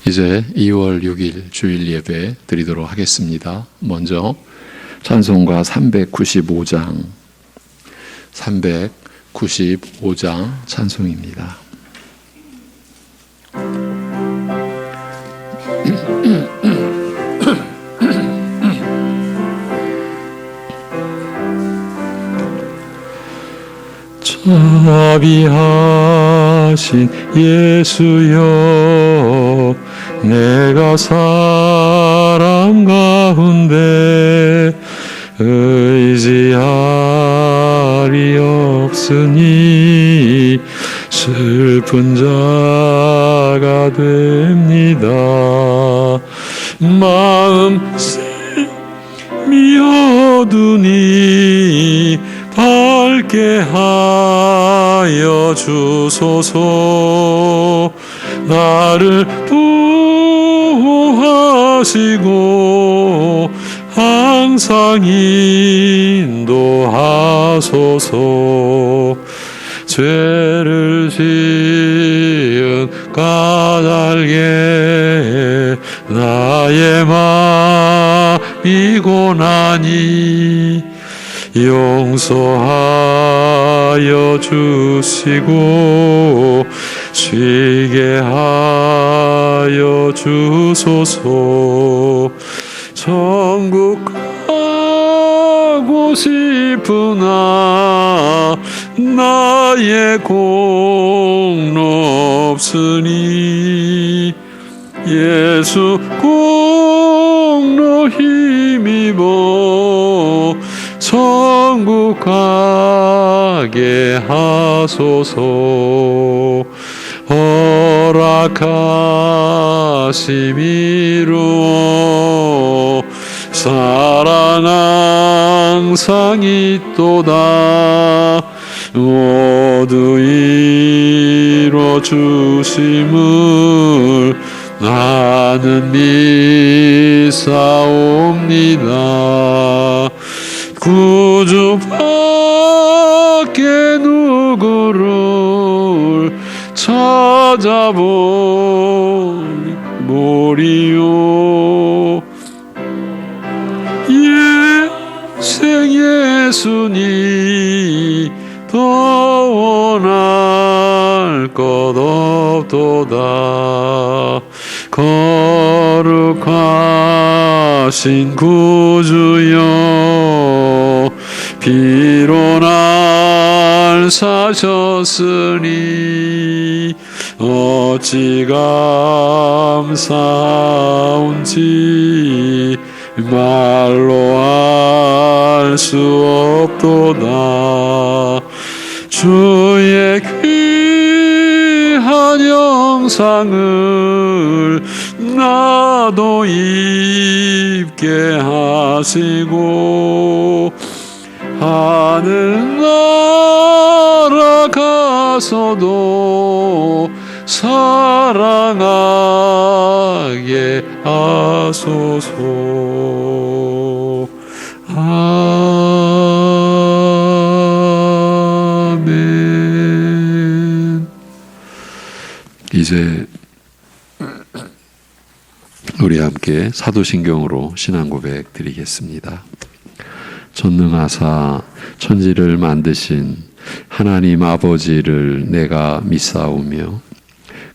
이제 2월 6일 주일 예배 드리도록 하겠습니다. 먼저 찬송가 395장 찬송입니다. 자비하신 예수여, 내가 사람 가운데 의지할이 없으니 슬픈 자가 됩니다. 마음 셈이 어두니 밝게 하여 주소서. 나를 보호하시고 항상 인도하소서. 죄를 지은 까닭에 나의 마음이 고나니 용서하여 주시고 쉬게 하여 주소서. 천국 가고 싶으나 나의 공로 없으니 예수 공로 힘입어 천국 가게 하소서. 허락하심 이루어 사랑 항상 있도다. 모두 이루어 주심을 나는 믿사옵니다. 구주밖에 누구를 찾아보리요. 예수님 더 원할 것 없도다. 거룩하신 구주여, 피로 날 사셨으니 어찌 감사한지 말로 알 수 없도다. 주의 귀한 영상을 나도 입게 하시고 하늘 날아가서도 사랑하게 하소서. 아멘. 이제 우리 함께 사도신경으로 신앙 고백 드리겠습니다. 전능하사 천지를 만드신 하나님 아버지를 내가 믿사오며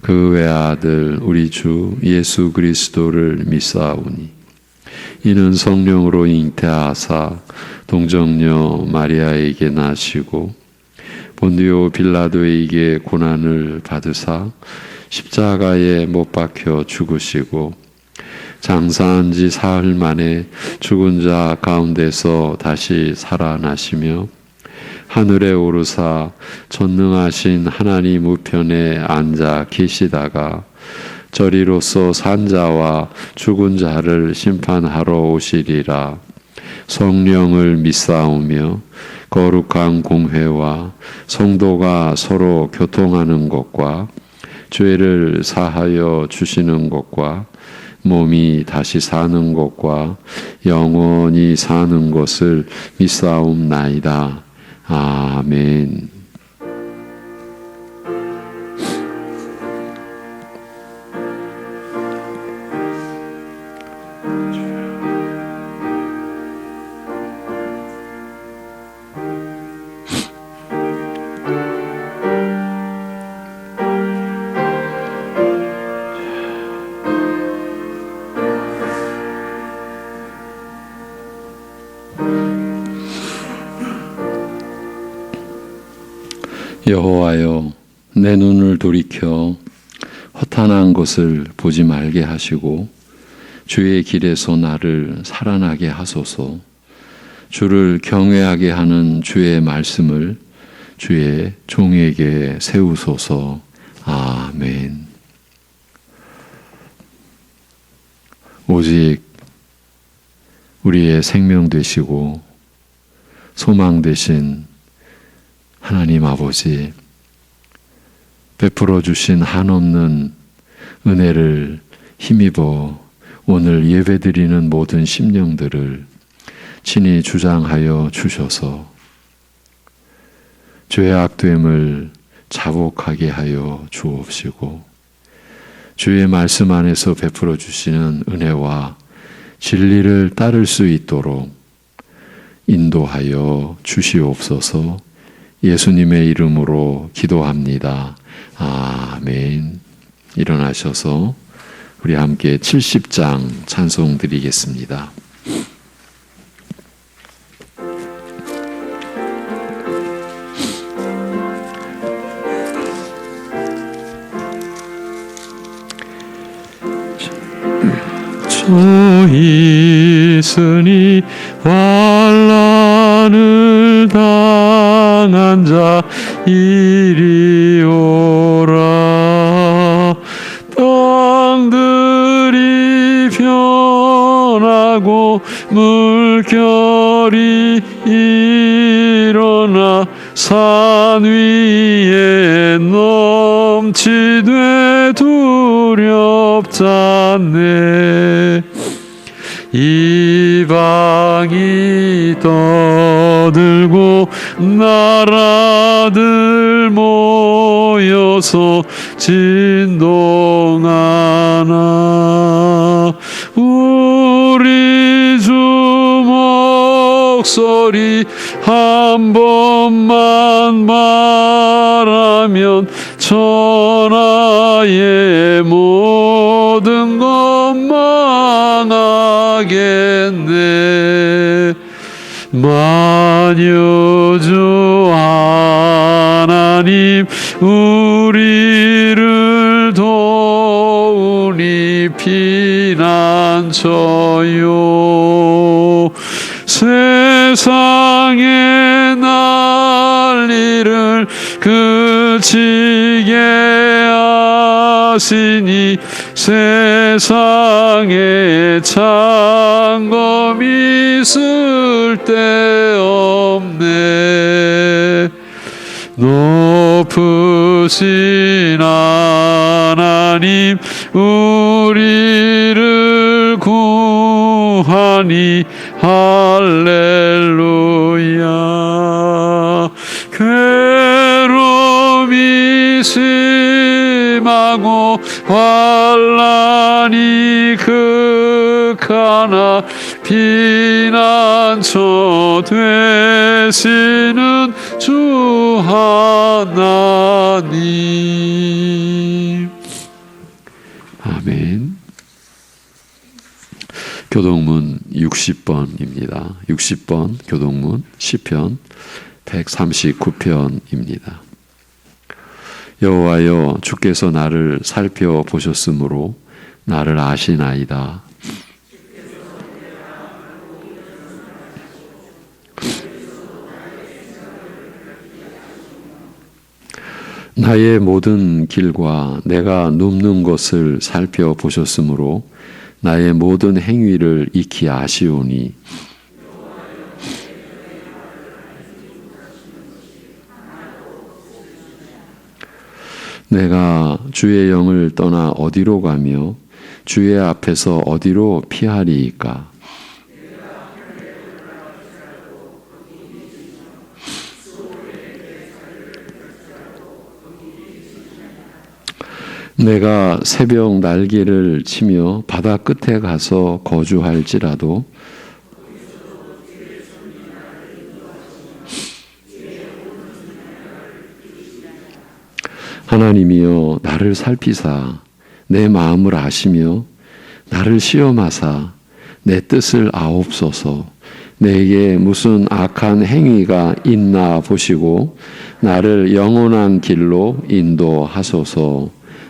그 외아들 우리 주 예수 그리스도를 믿사오니 이는 성령으로 잉태하사 동정녀 마리아에게 나시고 본디오 빌라도에게 고난을 받으사 십자가에 못 박혀 죽으시고 장사한 지 사흘 만에 죽은 자 가운데서 다시 살아나시며 하늘에 오르사 전능하신 하나님 우편에 앉아 계시다가 저리로서 산 자와 죽은 자를 심판하러 오시리라. 성령을 믿사오며 거룩한 공회와 성도가 서로 교통하는 것과 죄를 사하여 주시는 것과 몸이 다시 사는 것과 영원히 사는 것을 믿사옵나이다. 아멘. 여호와여, 내 눈을 돌이켜 허탄한 것을 보지 말게 하시고 주의 길에서 나를 살아나게 하소서. 주를 경외하게 하는 주의 말씀을 주의 종에게 세우소서. 아멘. 오직 우리의 생명 되시고 소망 되신 하나님 아버지, 베풀어 주신 한없는 은혜를 힘입어 오늘 예배드리는 모든 심령들을 친히 주장하여 주셔서 죄의 악됨을 자복하게 하여 주옵시고 주의 말씀 안에서 베풀어 주시는 은혜와 진리를 따를 수 있도록 인도하여 주시옵소서. 예수님의 이름으로 기도합니다. 아멘. 일어나셔서 우리 함께 70장 찬송 드리겠습니다. 주 있으니 환난을 당한 자 이리 오라. 땅들이 변하고 물결이 일어나 산 위에 넘치되 두렵잖네. 이방이 떠들고 나라들 모여서 진동하나. 우리 주 목소리 한 번만 말하면 천하의 모든 것 망하겠네. 만유주 하나님 우리를 도우니 피난처요. 세상의 난리를 그치게 하시니 세상에 창검 있을 데 없네. 높으신 하나님 우리를 구하니 할렐루야. 괴로움이 심하고 환난이 극하나 피난처 되시는 주 하나님. 아멘. 교동문 60번입니다. 60번 교동문 시편 139편입니다. 여호와여, 주께서 나를 살펴보셨으므로 나를 아시나이다. 나의 모든 길과 내가 눕는 것을 살펴보셨으므로 나의 모든 행위를 익히 아시오니. 내가 주의 영을 떠나 어디로 가며 주의 앞에서 어디로 피하리이까. 내가 새벽 날개를 치며 바다 끝에 가서 거주할지라도 하나님이여, 나를 살피사 내 마음을 아시며 나를 시험하사 내 뜻을 아옵소서. 내게 무슨 악한 행위가 있나 보시고 나를 영원한 길로 인도하소서.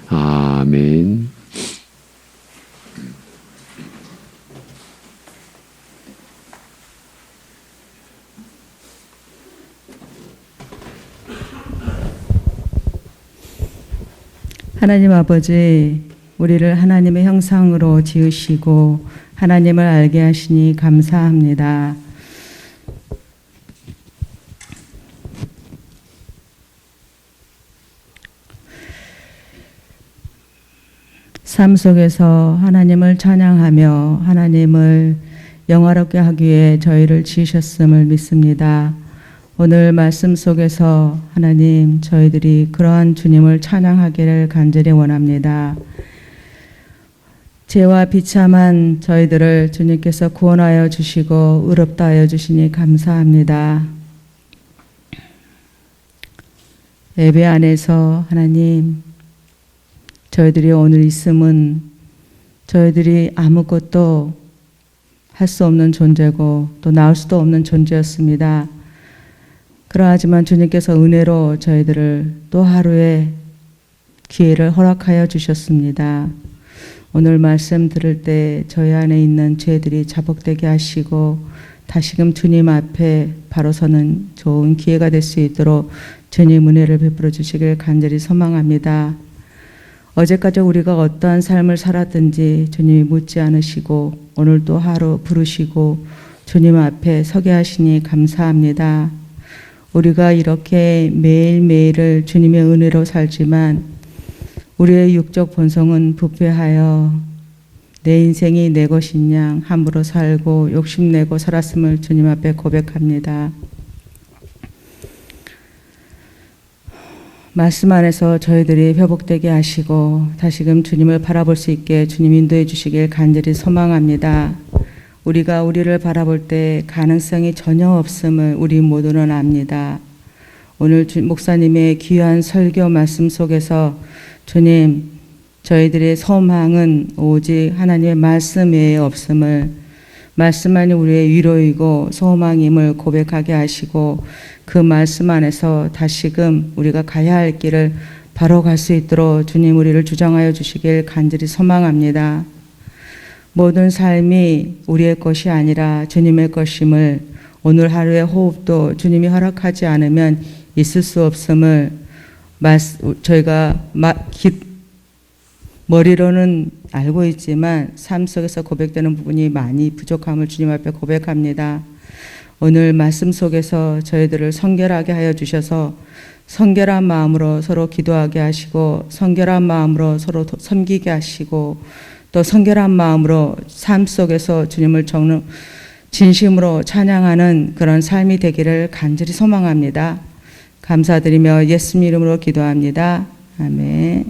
아멘. 하나님 아버지, 우리를 하나님의 형상으로 지으시고 하나님을 알게 하시니 감사합니다. 삶 속에서 하나님을 찬양하며 하나님을 영화롭게 하기 위해 저희를 지으셨음을 믿습니다. 오늘 말씀 속에서 하나님, 저희들이 그러한 주님을 찬양하기를 간절히 원합니다. 죄와 비참한 저희들을 주님께서 구원하여 주시고 의롭다 하여 주시니 감사합니다. 예배 안에서 하나님, 저희들이 오늘 있음은 저희들이 아무것도 할 수 없는 존재고 또 나올 수도 없는 존재였습니다. 그러하지만 주님께서 은혜로 저희들을 또 하루의 기회를 허락하여 주셨습니다. 오늘 말씀 들을 때 저희 안에 있는 죄들이 자복되게 하시고 다시금 주님 앞에 바로 서는 좋은 기회가 될 수 있도록 주님 은혜를 베풀어 주시길 간절히 소망합니다. 어제까지 우리가 어떠한 삶을 살았든지 주님이 묻지 않으시고 오늘도 하루 부르시고 주님 앞에 서게 하시니 감사합니다. 우리가 이렇게 매일매일을 주님의 은혜로 살지만 우리의 육적 본성은 부패하여 내 인생이 내 것인 양 함부로 살고 욕심내고 살았음을 주님 앞에 고백합니다. 말씀 안에서 저희들이 회복되게 하시고 다시금 주님을 바라볼 수 있게 주님 인도해 주시길 간절히 소망합니다. 우리가 우리를 바라볼 때 가능성이 전혀 없음을 우리 모두는 압니다. 오늘 목사님의 귀한 설교 말씀 속에서 주님, 저희들의 소망은 오직 하나님의 말씀 외에 없음을, 말씀만이 우리의 위로이고 소망임을 고백하게 하시고 그 말씀 안에서 다시금 우리가 가야 할 길을 바로 갈 수 있도록 주님 우리를 주장하여 주시길 간절히 소망합니다. 모든 삶이 우리의 것이 아니라 주님의 것임을, 오늘 하루의 호흡도 주님이 허락하지 않으면 있을 수 없음을 저희가 머리로는 알고 있지만 삶 속에서 고백되는 부분이 많이 부족함을 주님 앞에 고백합니다. 오늘 말씀 속에서 저희들을 성결하게 하여 주셔서 성결한 마음으로 서로 기도하게 하시고 성결한 마음으로 서로 섬기게 하시고 또 성결한 마음으로 삶 속에서 주님을 진심으로 찬양하는 그런 삶이 되기를 간절히 소망합니다. 감사드리며 예수님 이름으로 기도합니다. 아멘.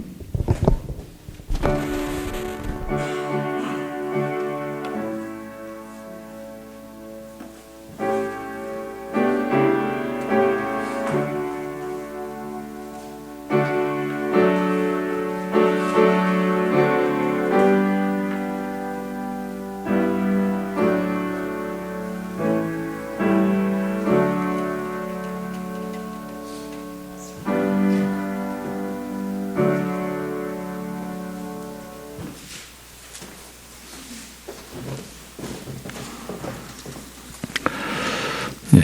네,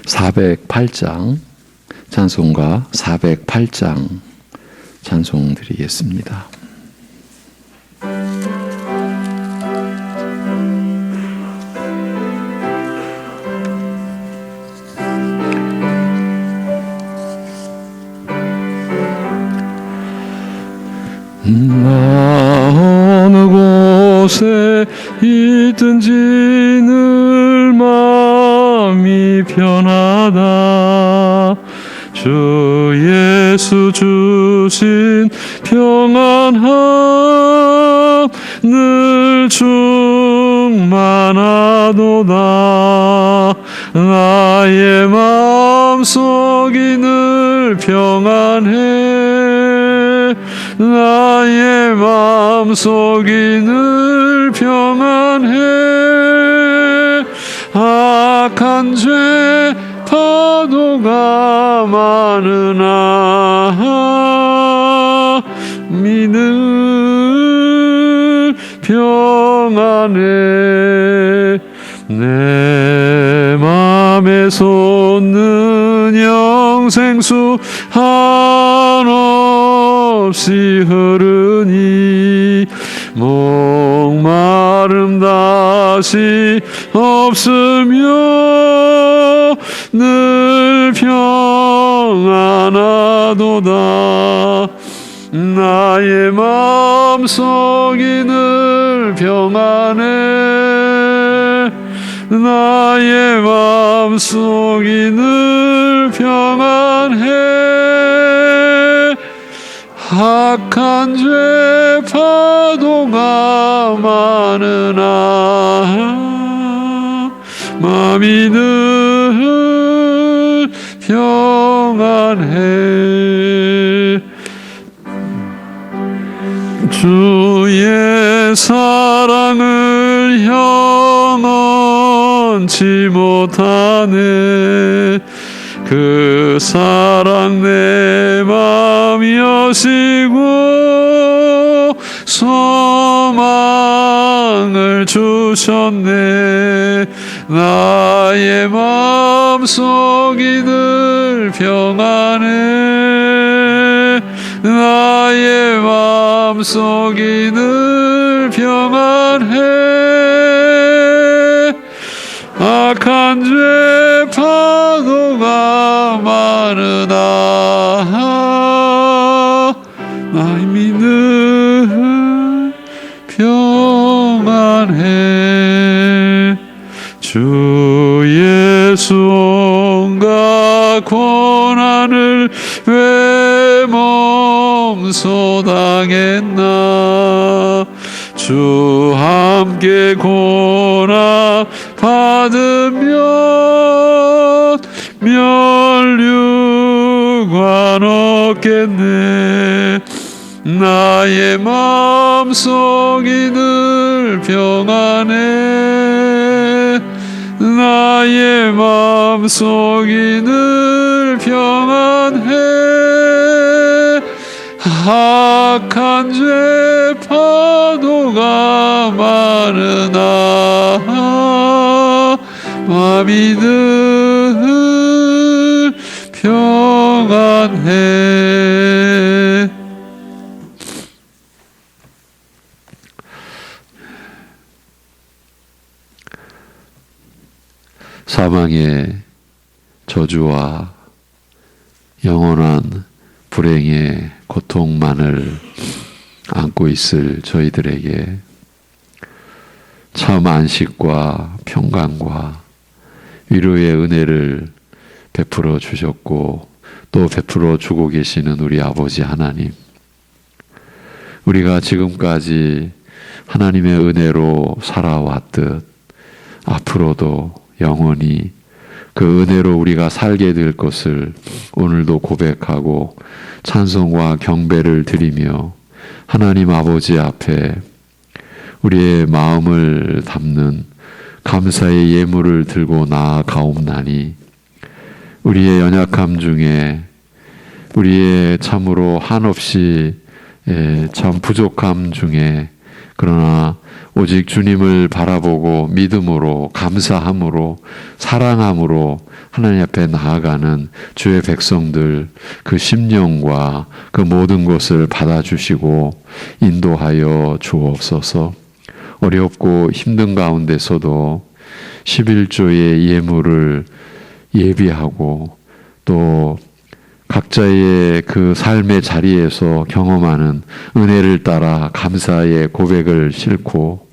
408장 찬송가 408장 찬송 드리겠습니다. 어느 곳에 있든지 늘 마음이 편하다. 주 예수 주신 평안함 늘 충만하도다. 나의 마음속이 늘 평안해. 나의 마음속이 늘 평안해. 악한 죄 파도가 많으나 믿을 평안해 내 맘에 솟는 영생수 한없이 흐르니 목마름 다시 없으며 늘 평안하도다 나의 마음속이 늘 평안해 나의 마음속이 늘 평안해 악한 죄 파도가 많으나 마음이 늘 평안해 주의 사랑을 영원치 못하네 그 사랑 내 맘 여시고 소망을 주셨네 나의 마음속이 늘 평안해 나의 마음속이 늘 평안해 악한 죄 파도가 많으나 나의 늘 평안해 주 예수 온갖 고난을 왜 몽소당했나 주 함께 고난 받으면 멸류관 얻겠네 나의 마음속이 늘 평안해 나의 마음속이 늘 평안해 악한 죄 파도가 많으나 마음이 늘 평안해 사망의 저주와 영원한 불행의 고통만을 안고 있을 저희들에게 참 안식과 평강과 위로의 은혜를 베풀어 주셨고 또 베풀어 주고 계시는 우리 아버지 하나님, 우리가 지금까지 하나님의 은혜로 살아왔듯 앞으로도 영원히 그 은혜로 우리가 살게 될 것을 오늘도 고백하고 찬송과 경배를 드리며 하나님 아버지 앞에 우리의 마음을 담는 감사의 예물을 들고 나아가옵나니 우리의 연약함 중에 우리의 참으로 한없이 참 부족함 중에 그러나 오직 주님을 바라보고 믿음으로 감사함으로 사랑함으로 하나님 앞에 나아가는 주의 백성들 그 심령과 그 모든 것을 받아주시고 인도하여 주옵소서. 어렵고 힘든 가운데서도 11조의 예물을 예비하고 또 각자의 그 삶의 자리에서 경험하는 은혜를 따라 감사의 고백을 싣고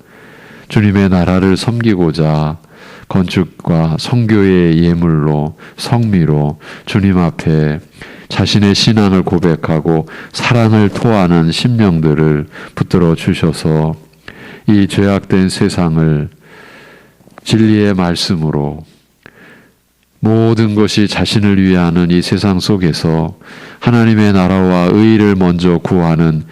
주님의 나라를 섬기고자 건축과 선교의 예물로 성미로 주님 앞에 자신의 신앙을 고백하고 사랑을 토하는 심령들을 붙들어 주셔서 이 죄악된 세상을 진리의 말씀으로 모든 것이 자신을 위하는 이 세상 속에서 하나님의 나라와 의를 먼저 구하는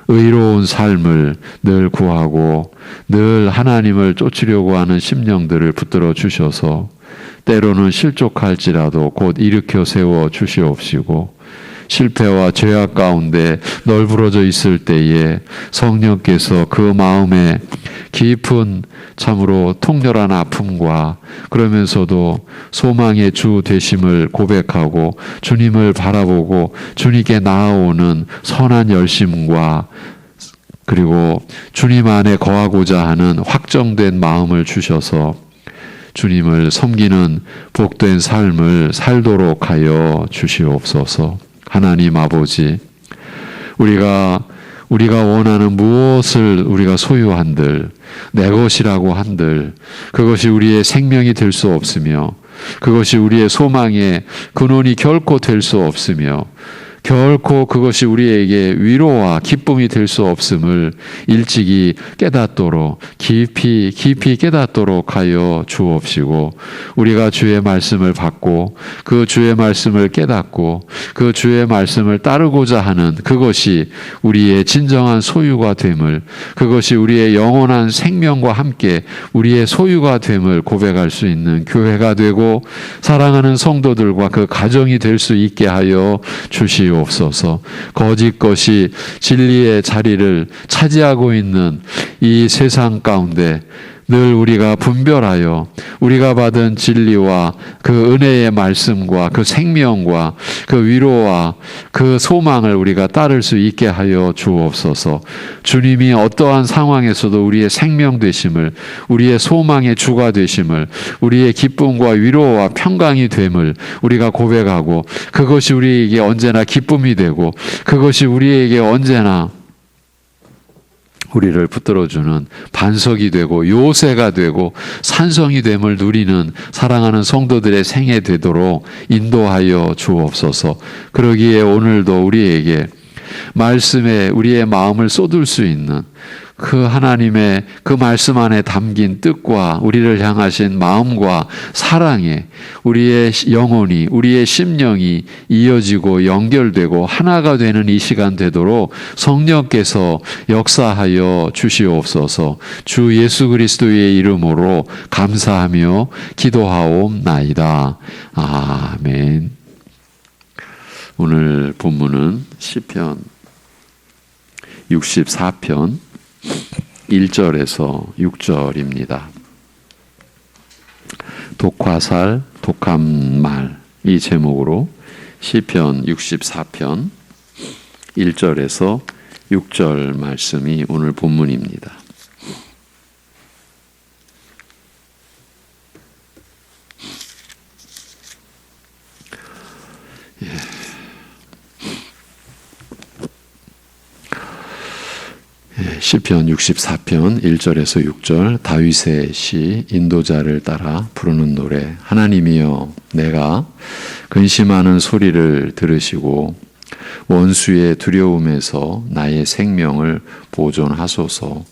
의로운 삶을 늘 구하고 늘 하나님을 쫓으려고 하는 심령들을 붙들어 주셔서 때로는 실족할지라도 곧 일으켜 세워 주시옵시고 실패와 죄악 가운데 널브러져 있을 때에 성령께서 그 마음에 깊은 참으로 통렬한 아픔과 그러면서도 소망의 주 되심을 고백하고 주님을 바라보고 주님께 나아오는 선한 열심과 그리고 주님 안에 거하고자 하는 확정된 마음을 주셔서 주님을 섬기는 복된 삶을 살도록 하여 주시옵소서. 하나님 아버지, 우리가 원하는 무엇을 우리가 소유한들, 내 것이라고 한들 그것이 우리의 생명이 될 수 없으며 그것이 우리의 소망의 근원이 결코 될 수 없으며 결코 그것이 우리에게 위로와 기쁨이 될 수 없음을 일찍이 깨닫도록 깊이 깨닫도록 하여 주옵시고 우리가 주의 말씀을 받고 그 주의 말씀을 깨닫고 그 주의 말씀을 따르고자 하는 그것이 우리의 진정한 소유가 됨을 그것이 우리의 영원한 생명과 함께 우리의 소유가 됨을 고백할 수 있는 교회가 되고 사랑하는 성도들과 그 가정이 될 수 있게 하여 주시옵소서. 거짓 것이 진리의 자리를 차지하고 있는 이 세상 가운데 늘 우리가 분별하여 우리가 받은 진리와 그 은혜의 말씀과 그 생명과 그 위로와 그 소망을 우리가 따를 수 있게 하여 주옵소서. 주님이 어떠한 상황에서도 우리의 생명 되심을 우리의 소망의 주가 되심을 우리의 기쁨과 위로와 평강이 됨을 우리가 고백하고 그것이 우리에게 언제나 기쁨이 되고 그것이 우리에게 언제나 우리를 붙들어주는 반석이 되고 요새가 되고 산성이 됨을 누리는 사랑하는 성도들의 생애 되도록 인도하여 주옵소서. 그러기에 오늘도 우리에게 말씀에 우리의 마음을 쏟을 수 있는 그 하나님의 그 말씀 안에 담긴 뜻과 우리를 향하신 마음과 사랑에 우리의 영혼이 우리의 심령이 이어지고 연결되고 하나가 되는 이 시간 되도록 성령께서 역사하여 주시옵소서. 주 예수 그리스도의 이름으로 감사하며 기도하옵나이다. 아멘. 오늘 본문은 시편 64편 1절에서 6절입니다. 독화살, 독한말 이 제목으로 시편 64편 1절에서 6절 말씀이 오늘 본문입니다. 시편 64편 1절에서 6절 다윗의 시 인도자를 따라 부르는 노래. 하나님이여 내가 근심하는 소리를 들으시고 원수의 두려움에서 나의 생명을 보존하소서.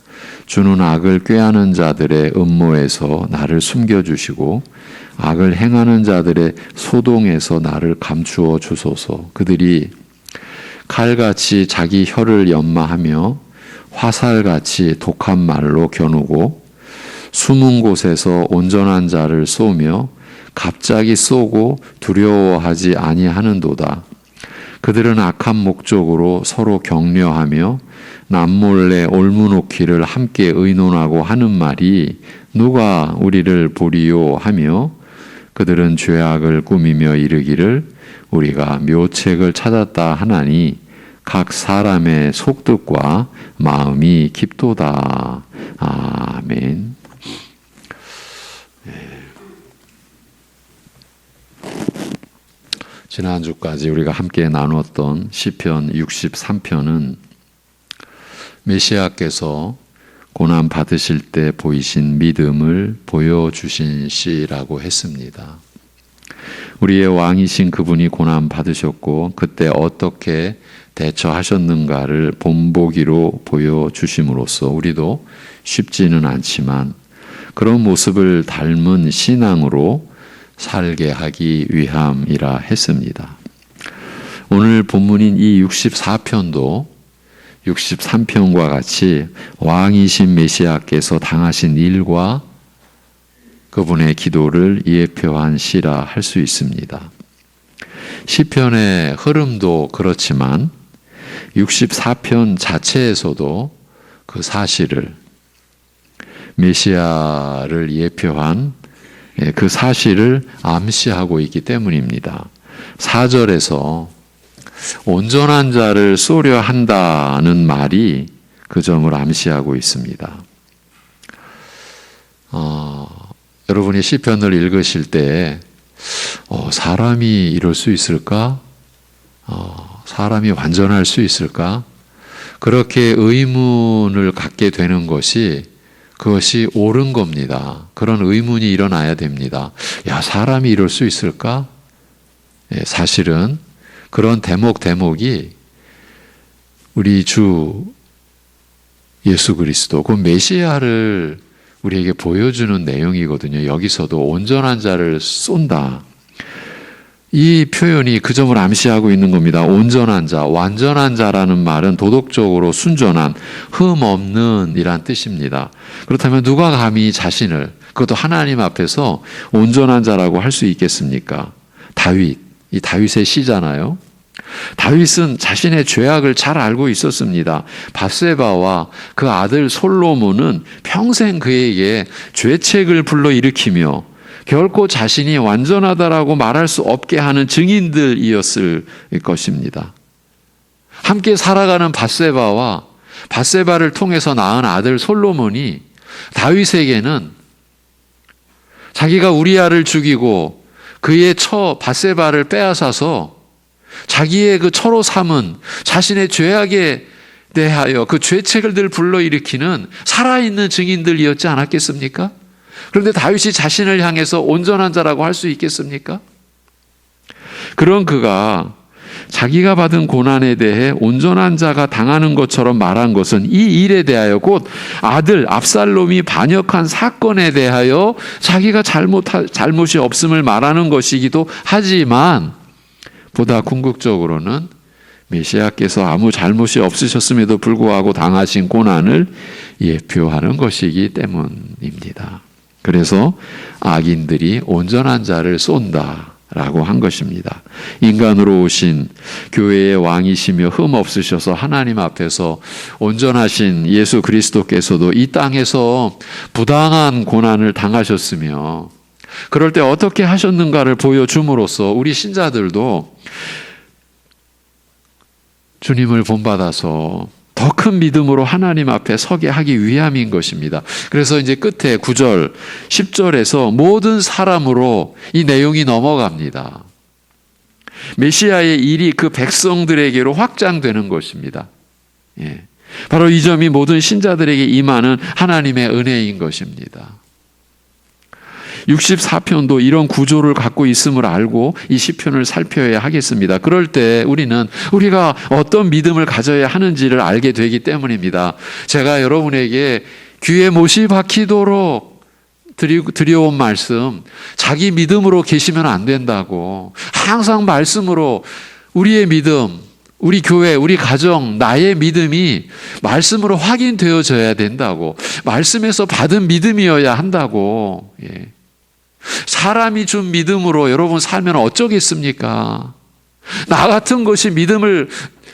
주는 악을 꾀하는 자들의 음모에서 나를 숨겨주시고 악을 행하는 자들의 소동에서 나를 감추어 주소서. 그들이 칼같이 자기 혀를 연마하며 화살같이 독한 말로 겨누고 숨은 곳에서 온전한 자를 쏘며 갑자기 쏘고 두려워하지 아니하는도다. 그들은 악한 목적으로 서로 격려하며 남몰래 올무놓기를 함께 의논하고 하는 말이 누가 우리를 보리요 하며 그들은 죄악을 꾸미며 이르기를 우리가 묘책을 찾았다 하나니 각 사람의 속뜻과 마음이 깊도다. 아멘. 지난주까지 우리가 함께 나눴던 시편 63편은 메시아께서 고난 받으실 때 보이신 믿음을 보여주신 시라고 했습니다. 우리의 왕이신 그분이 고난 받으셨고 그때 어떻게 대처하셨는가를 본보기로 보여주심으로써 우리도 쉽지는 않지만 그런 모습을 닮은 신앙으로 살게 하기 위함이라 했습니다. 오늘 본문인 이 64편도 63편과 같이 왕이신 메시아께서 당하신 일과 그분의 기도를 예표한 시라 할 수 있습니다. 시편의 흐름도 그렇지만 64편 자체에서도 그 사실을, 메시아를 예표한 그 사실을 암시하고 있기 때문입니다. 4절에서 온전한 자를 쏘려 한다는 말이 그 점을 암시하고 있습니다. 여러분이 시편을 읽으실 때 사람이 이럴 수 있을까? 사람이 완전할 수 있을까? 그렇게 의문을 갖게 되는 그것이 옳은 겁니다. 그런 의문이 일어나야 됩니다. 야, 사람이 이럴 수 있을까? 사실은 그런 대목이 우리 주 예수 그리스도, 그 메시아를 우리에게 보여주는 내용이거든요. 여기서도 온전한 자를 쏜다. 이 표현이 그 점을 암시하고 있는 겁니다. 온전한 자, 완전한 자라는 말은 도덕적으로 순전한, 흠 없는 이란 뜻입니다. 그렇다면 누가 감히 자신을, 그것도 하나님 앞에서 온전한 자라고 할 수 있겠습니까? 이 다윗의 시잖아요. 다윗은 자신의 죄악을 잘 알고 있었습니다. 밧세바와 그 아들 솔로몬은 평생 그에게 죄책을 불러일으키며 결코 자신이 완전하다라고 말할 수 없게 하는 증인들이었을 것입니다. 함께 살아가는 밧세바와 밧세바를 통해서 낳은 아들 솔로몬이 다윗에게는 자기가 우리아를 죽이고 그의 처 밧세바를 빼앗아서 자기의 그 처로 삼은 자신의 죄악에 대하여 그 죄책을 불러일으키는 살아있는 증인들이었지 않았겠습니까? 그런데 다윗이 자신을 향해서 온전한 자라고 할 수 있겠습니까? 그런 그가 자기가 받은 고난에 대해 온전한 자가 당하는 것처럼 말한 것은 이 일에 대하여, 곧 아들 압살롬이 반역한 사건에 대하여 자기가 잘못이 없음을 말하는 것이기도 하지만, 보다 궁극적으로는 메시아께서 아무 잘못이 없으셨음에도 불구하고 당하신 고난을 예표하는 것이기 때문입니다. 그래서 악인들이 온전한 자를 쏜다라고 한 것입니다. 인간으로 오신 교회의 왕이시며 흠 없으셔서 하나님 앞에서 온전하신 예수 그리스도께서도 이 땅에서 부당한 고난을 당하셨으며, 그럴 때 어떻게 하셨는가를 보여줌으로써 우리 신자들도 주님을 본받아서 더 큰 믿음으로 하나님 앞에 서게 하기 위함인 것입니다. 그래서 이제 끝에 9절, 10절에서 모든 사람으로 이 내용이 넘어갑니다. 메시아의 일이 그 백성들에게로 확장되는 것입니다. 바로 이 점이 모든 신자들에게 임하는 하나님의 은혜인 것입니다. 64편도 이런 구조를 갖고 있음을 알고 이 시편을 살펴야 하겠습니다. 그럴 때 우리가 어떤 믿음을 가져야 하는지를 알게 되기 때문입니다. 제가 여러분에게 귀에 못이 박히도록 드려온 말씀, 자기 믿음으로 계시면 안 된다고, 항상 말씀으로 우리의 믿음, 우리 교회, 우리 가정, 나의 믿음이 말씀으로 확인되어져야 된다고, 말씀에서 받은 믿음이어야 한다고. 사람이 준 믿음으로 여러분 살면 어쩌겠습니까? 나 같은 것이 믿음을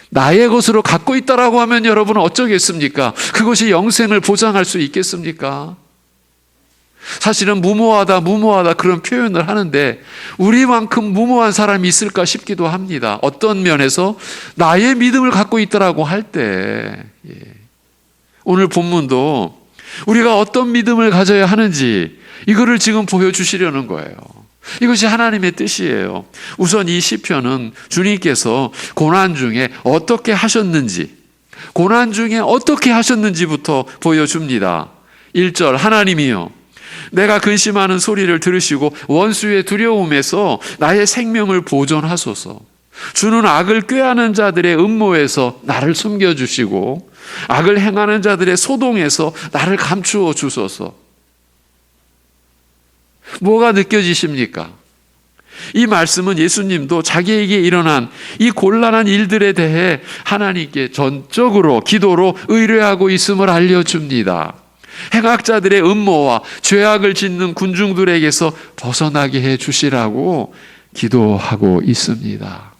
나의 것으로 갖고 있다라고 하면 여러분은 어쩌겠습니까? 그것이 영생을 보장할 수 있겠습니까? 사실은 무모하다 그런 표현을 하는데 우리만큼 무모한 사람이 있을까 싶기도 합니다. 어떤 면에서 나의 믿음을 갖고 있다라고 할 때, 오늘 본문도 우리가 어떤 믿음을 가져야 하는지 이거를 지금 보여주시려는 거예요. 이것이 하나님의 뜻이에요. 우선 이 시편은 주님께서 고난 중에 어떻게 하셨는지부터 보여줍니다. 1절, 하나님이여 내가 근심하는 소리를 들으시고 원수의 두려움에서 나의 생명을 보존하소서. 주는 악을 꾀하는 자들의 음모에서 나를 숨겨주시고 악을 행하는 자들의 소동에서 나를 감추어 주소서. 뭐가 느껴지십니까? 이 말씀은 예수님도 자기에게 일어난 이 곤란한 일들에 대해 하나님께 전적으로 기도로 의뢰하고 있음을 알려줍니다. 행악자들의 음모와 죄악을 짓는 군중들에게서 벗어나게 해 주시라고 기도하고 있습니다.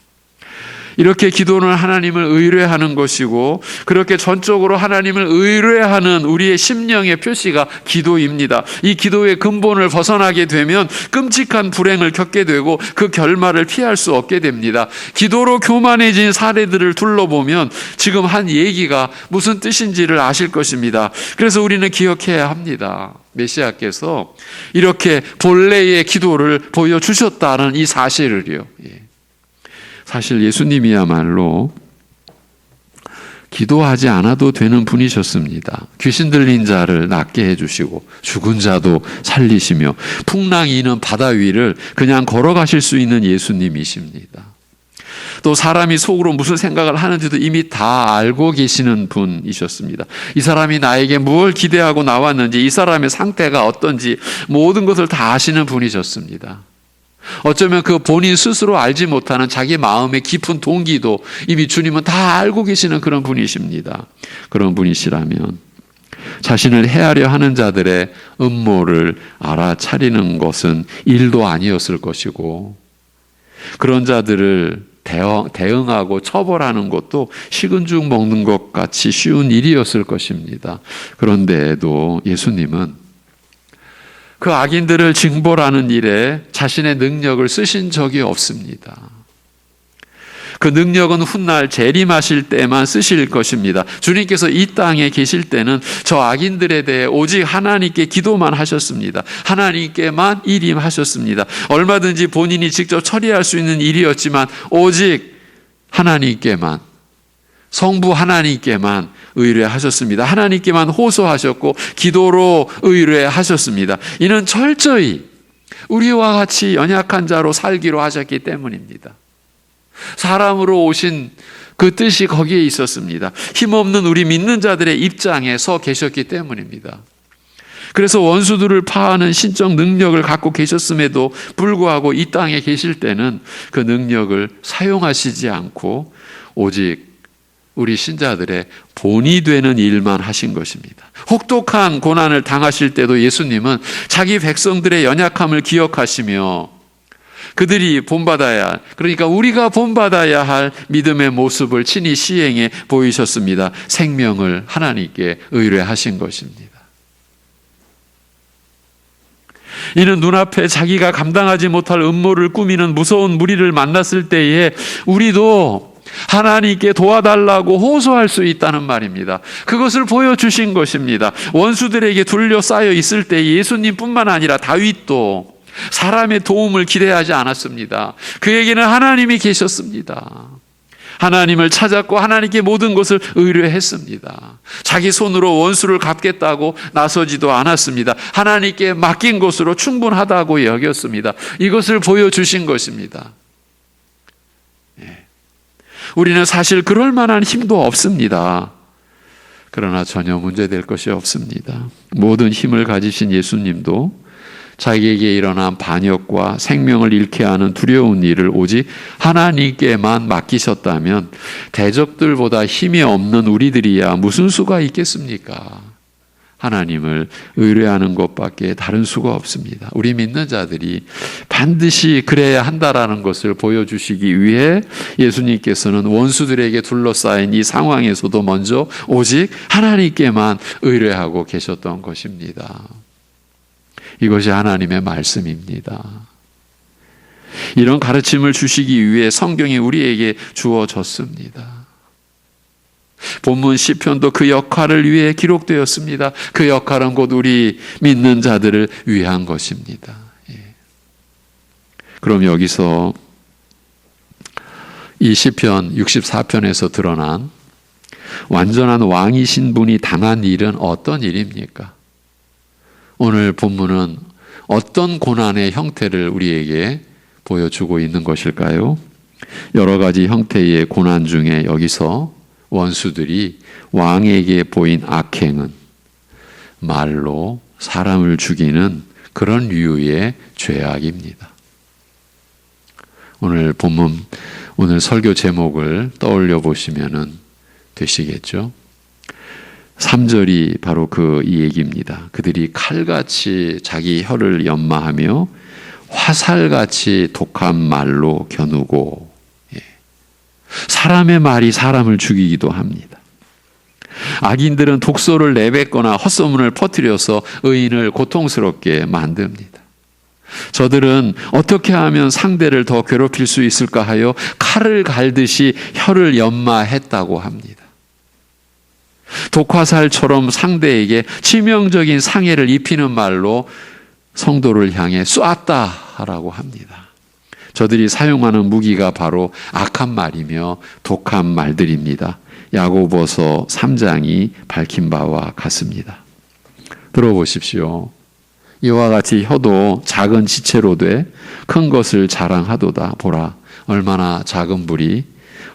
이렇게 기도는 하나님을 의뢰하는 것이고, 그렇게 전적으로 하나님을 의뢰하는 우리의 심령의 표시가 기도입니다. 이 기도의 근본을 벗어나게 되면 끔찍한 불행을 겪게 되고 그 결말을 피할 수 없게 됩니다. 기도로 교만해진 사례들을 둘러보면 지금 한 얘기가 무슨 뜻인지를 아실 것입니다. 그래서 우리는 기억해야 합니다. 메시아께서 이렇게 본래의 기도를 보여주셨다는 이 사실을요. 사실 예수님이야말로 기도하지 않아도 되는 분이셨습니다. 귀신 들린 자를 낫게 해주시고 죽은 자도 살리시며 풍랑이 있는 바다 위를 그냥 걸어가실 수 있는 예수님이십니다. 또 사람이 속으로 무슨 생각을 하는지도 이미 다 알고 계시는 분이셨습니다. 이 사람이 나에게 뭘 기대하고 나왔는지, 이 사람의 상태가 어떤지 모든 것을 다 아시는 분이셨습니다. 어쩌면 그 본인 스스로 알지 못하는 자기 마음의 깊은 동기도 이미 주님은 다 알고 계시는 그런 분이십니다. 그런 분이시라면 자신을 해하려 하는 자들의 음모를 알아차리는 것은 일도 아니었을 것이고, 그런 자들을 대응하고 처벌하는 것도 식은 죽 먹는 것 같이 쉬운 일이었을 것입니다. 그런데도 예수님은 그 악인들을 징벌하는 일에 자신의 능력을 쓰신 적이 없습니다. 그 능력은 훗날 재림하실 때만 쓰실 것입니다. 주님께서 이 땅에 계실 때는 저 악인들에 대해 오직 하나님께 기도만 하셨습니다. 하나님께만 일임하셨습니다. 얼마든지 본인이 직접 처리할 수 있는 일이었지만 오직 하나님께만, 성부 하나님께만 의뢰하셨습니다. 하나님께만 호소하셨고 기도로 의뢰하셨습니다. 이는 철저히 우리와 같이 연약한 자로 살기로 하셨기 때문입니다. 사람으로 오신 그 뜻이 거기에 있었습니다. 힘없는 우리 믿는 자들의 입장에 서 계셨기 때문입니다. 그래서 원수들을 파하는 신적 능력을 갖고 계셨음에도 불구하고 이 땅에 계실 때는 그 능력을 사용하시지 않고 오직 우리 신자들의 본이 되는 일만 하신 것입니다. 혹독한 고난을 당하실 때도 예수님은 자기 백성들의 연약함을 기억하시며 그들이 본받아야, 그러니까 우리가 본받아야 할 믿음의 모습을 친히 시행해 보이셨습니다. 생명을 하나님께 의뢰하신 것입니다. 이는 눈앞에 자기가 감당하지 못할 음모를 꾸미는 무서운 무리를 만났을 때에 우리도 하나님께 도와달라고 호소할 수 있다는 말입니다. 그것을 보여주신 것입니다. 원수들에게 둘러싸여 있을 때 예수님뿐만 아니라 다윗도 사람의 도움을 기대하지 않았습니다. 그에게는 하나님이 계셨습니다. 하나님을 찾았고 하나님께 모든 것을 의뢰했습니다. 자기 손으로 원수를 갚겠다고 나서지도 않았습니다. 하나님께 맡긴 것으로 충분하다고 여겼습니다. 이것을 보여주신 것입니다. 우리는 사실 그럴 만한 힘도 없습니다. 그러나 전혀 문제될 것이 없습니다. 모든 힘을 가지신 예수님도 자기에게 일어난 반역과 생명을 잃게 하는 두려운 일을 오직 하나님께만 맡기셨다면 대적들보다 힘이 없는 우리들이야 무슨 수가 있겠습니까? 하나님을 의뢰하는 것밖에 다른 수가 없습니다. 우리 믿는 자들이 반드시 그래야 한다라는 것을 보여주시기 위해 예수님께서는 원수들에게 둘러싸인 이 상황에서도 먼저 오직 하나님께만 의뢰하고 계셨던 것입니다. 이것이 하나님의 말씀입니다. 이런 가르침을 주시기 위해 성경이 우리에게 주어졌습니다. 본문 시편도 그 역할을 위해 기록되었습니다. 그 역할은 곧 우리 믿는 자들을 위한 것입니다. 그럼 여기서 이 시편 64편에서 드러난 완전한 왕이신 분이 당한 일은 어떤 일입니까? 오늘 본문은 어떤 고난의 형태를 우리에게 보여주고 있는 것일까요? 여러 가지 형태의 고난 중에 여기서 원수들이 왕에게 보인 악행은 말로 사람을 죽이는 그런 류의 죄악입니다. 오늘 본문, 오늘 설교 제목을 떠올려 보시면 되시겠죠. 3절이 바로 이 얘기입니다. 그들이 칼같이 자기 혀를 연마하며 화살같이 독한 말로 겨누고, 사람의 말이 사람을 죽이기도 합니다. 악인들은 독소를 내뱉거나 헛소문을 퍼뜨려서 의인을 고통스럽게 만듭니다. 저들은 어떻게 하면 상대를 더 괴롭힐 수 있을까 하여 칼을 갈듯이 혀를 연마했다고 합니다. 독화살처럼 상대에게 치명적인 상해를 입히는 말로 성도를 향해 쏘았다라고 합니다. 저들이 사용하는 무기가 바로 악한 말이며 독한 말들입니다. 야고보서 3장이 밝힌 바와 같습니다. 들어보십시오. 이와 같이 혀도 작은 지체로 돼 큰 것을 자랑하도다. 보라, 얼마나 작은 불이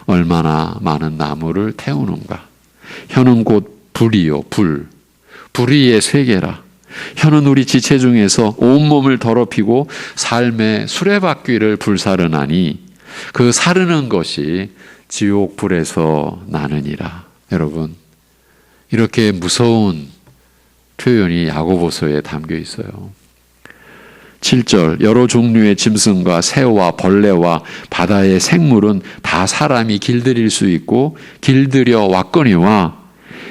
얼마나 많은 나무를 태우는가. 혀는 곧 불이요, 불. 불의의 세계라. 혀는 우리 지체 중에서 온몸을 더럽히고 삶의 수레바퀴를 불사르나니 그 사르는 것이 지옥 불에서 나느니라. 여러분, 이렇게 무서운 표현이 야고보서에 담겨 있어요. 7절, 여러 종류의 짐승과 새와 벌레와 바다의 생물은 다 사람이 길들일 수 있고 길들여 왔거니와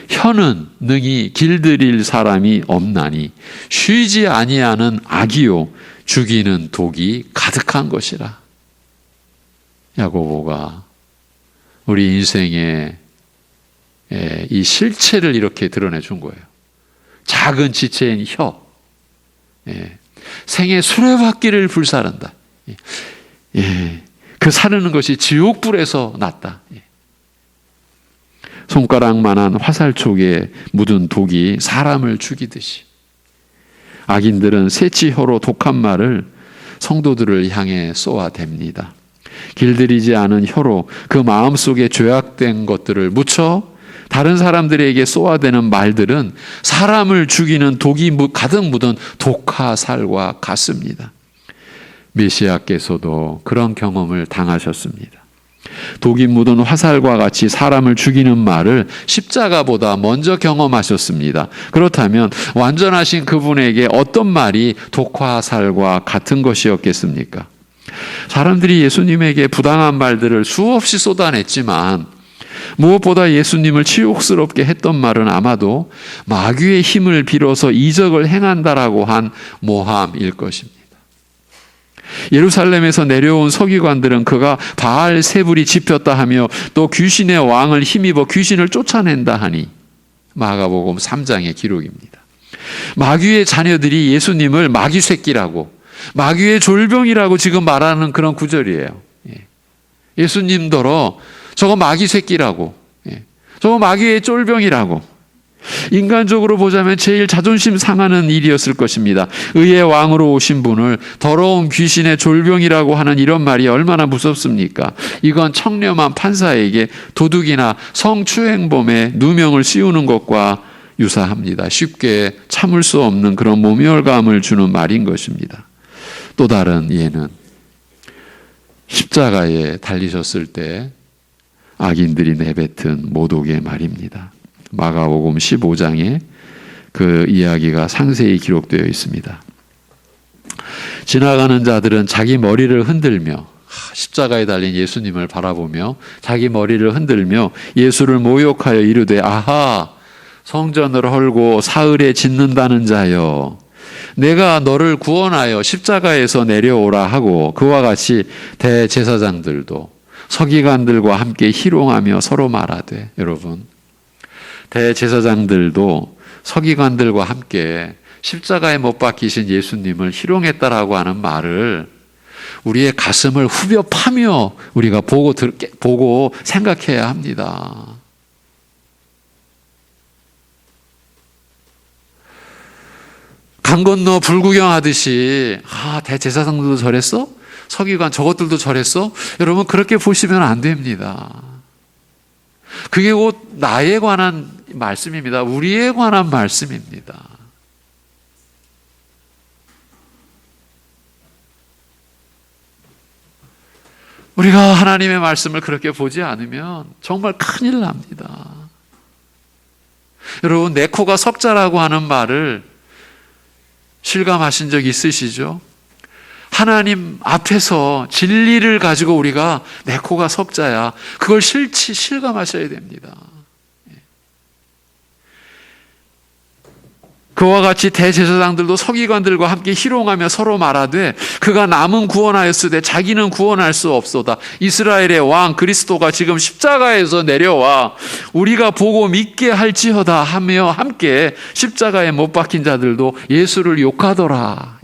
혀는 능히 길들일 사람이 없나니 쉬지 아니하는 악이요 죽이는 독이 가득한 것이라. 야고보가 우리 인생의 이 실체를 이렇게 드러내 준 거예요. 작은 지체인 혀, 생의 수레바퀴를 불사른다. 그 사르는 것이 지옥불에서 났다. 손가락만한 화살촉에 묻은 독이 사람을 죽이듯이 악인들은 새치혀로 독한 말을 성도들을 향해 쏘아댑니다. 길들이지 않은 혀로 그 마음속에 죄악된 것들을 묻혀 다른 사람들에게 쏘아대는 말들은 사람을 죽이는 독이 가득 묻은 독화살과 같습니다. 메시아께서도 그런 경험을 당하셨습니다. 독이 묻은 화살과 같이 사람을 죽이는 말을 십자가보다 먼저 경험하셨습니다. 그렇다면 완전하신 그분에게 어떤 말이 독화살과 같은 것이었겠습니까? 사람들이 예수님에게 부당한 말들을 수없이 쏟아냈지만 무엇보다 예수님을 치욕스럽게 했던 말은 아마도 마귀의 힘을 빌어서 이적을 행한다라고 한 모함일 것입니다. 예루살렘에서 내려온 서기관들은 그가 바알 세불이 집혔다 하며 또 귀신의 왕을 힘입어 귀신을 쫓아낸다 하니 마가복음 3장의 기록입니다. 마귀의 자녀들이 예수님을 마귀 새끼라고 마귀의 졸병이라고 지금 말하는 그런 구절이에요. 예수님더러 저거 마귀 새끼라고, 저거 마귀의 쫄병이라고. 인간적으로 보자면 제일 자존심 상하는 일이었을 것입니다. 의의 왕으로 오신 분을 더러운 귀신의 졸병이라고 하는 이런 말이 얼마나 무섭습니까? 이건 청렴한 판사에게 도둑이나 성추행범의 누명을 씌우는 것과 유사합니다. 쉽게 참을 수 없는 그런 모멸감을 주는 말인 것입니다. 또 다른 예는 십자가에 달리셨을 때 악인들이 내뱉은 모독의 말입니다. 마가복음 15장에 그 이야기가 상세히 기록되어 있습니다. 지나가는 자들은 자기 머리를 흔들며 십자가에 달린 예수님을 바라보며 자기 머리를 흔들며 예수를 모욕하여 이르되 아하 성전을 헐고 사흘에 짓는다는 자여 내가 너를 구원하여 십자가에서 내려오라 하고 그와 같이 대제사장들도 서기관들과 함께 희롱하며 서로 말하되 여러분 대제사장들도 서기관들과 함께 십자가에 못 박히신 예수님을 희롱했다라고 하는 말을 우리의 가슴을 후벼 파며 우리가 보고 생각해야 합니다. 강 건너 불구경하듯이 대제사장들도 저랬어? 서기관 저것들도 저랬어? 여러분 그렇게 보시면 안 됩니다. 그게 곧 나에 관한 말씀입니다. 우리에 관한 말씀입니다. 우리가 하나님의 말씀을 그렇게 보지 않으면 정말 큰일 납니다. 여러분, 내 코가 석자라고 하는 말을 실감하신 적 있으시죠? 하나님 앞에서 진리를 가지고 우리가 내 코가 석자야, 그걸 실감하셔야 됩니다. 그와 같이 대제사장들도 서기관들과 함께 희롱하며 서로 말하되 그가 남은 구원하였으되 자기는 구원할 수 없소다. 이스라엘의 왕 그리스도가 지금 십자가에서 내려와 우리가 보고 믿게 할지어다 하며 함께 십자가에 못 박힌 자들도 예수를 욕하더라.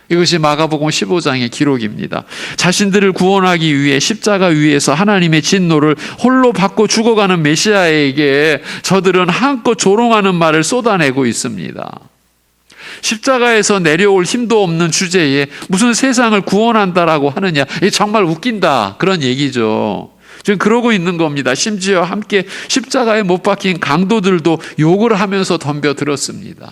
이것이 마가복음 15장의 기록입니다. 자신들을 구원하기 위해 십자가 위에서 하나님의 진노를 홀로 받고 죽어가는 메시아에게 저들은 한껏 조롱하는 말을 쏟아내고 있습니다. 십자가에서 내려올 힘도 없는 주제에 무슨 세상을 구원한다라고 하느냐, 이게 정말 웃긴다, 그런 얘기죠. 지금 그러고 있는 겁니다. 심지어 함께 십자가에 못 박힌 강도들도 욕을 하면서 덤벼들었습니다.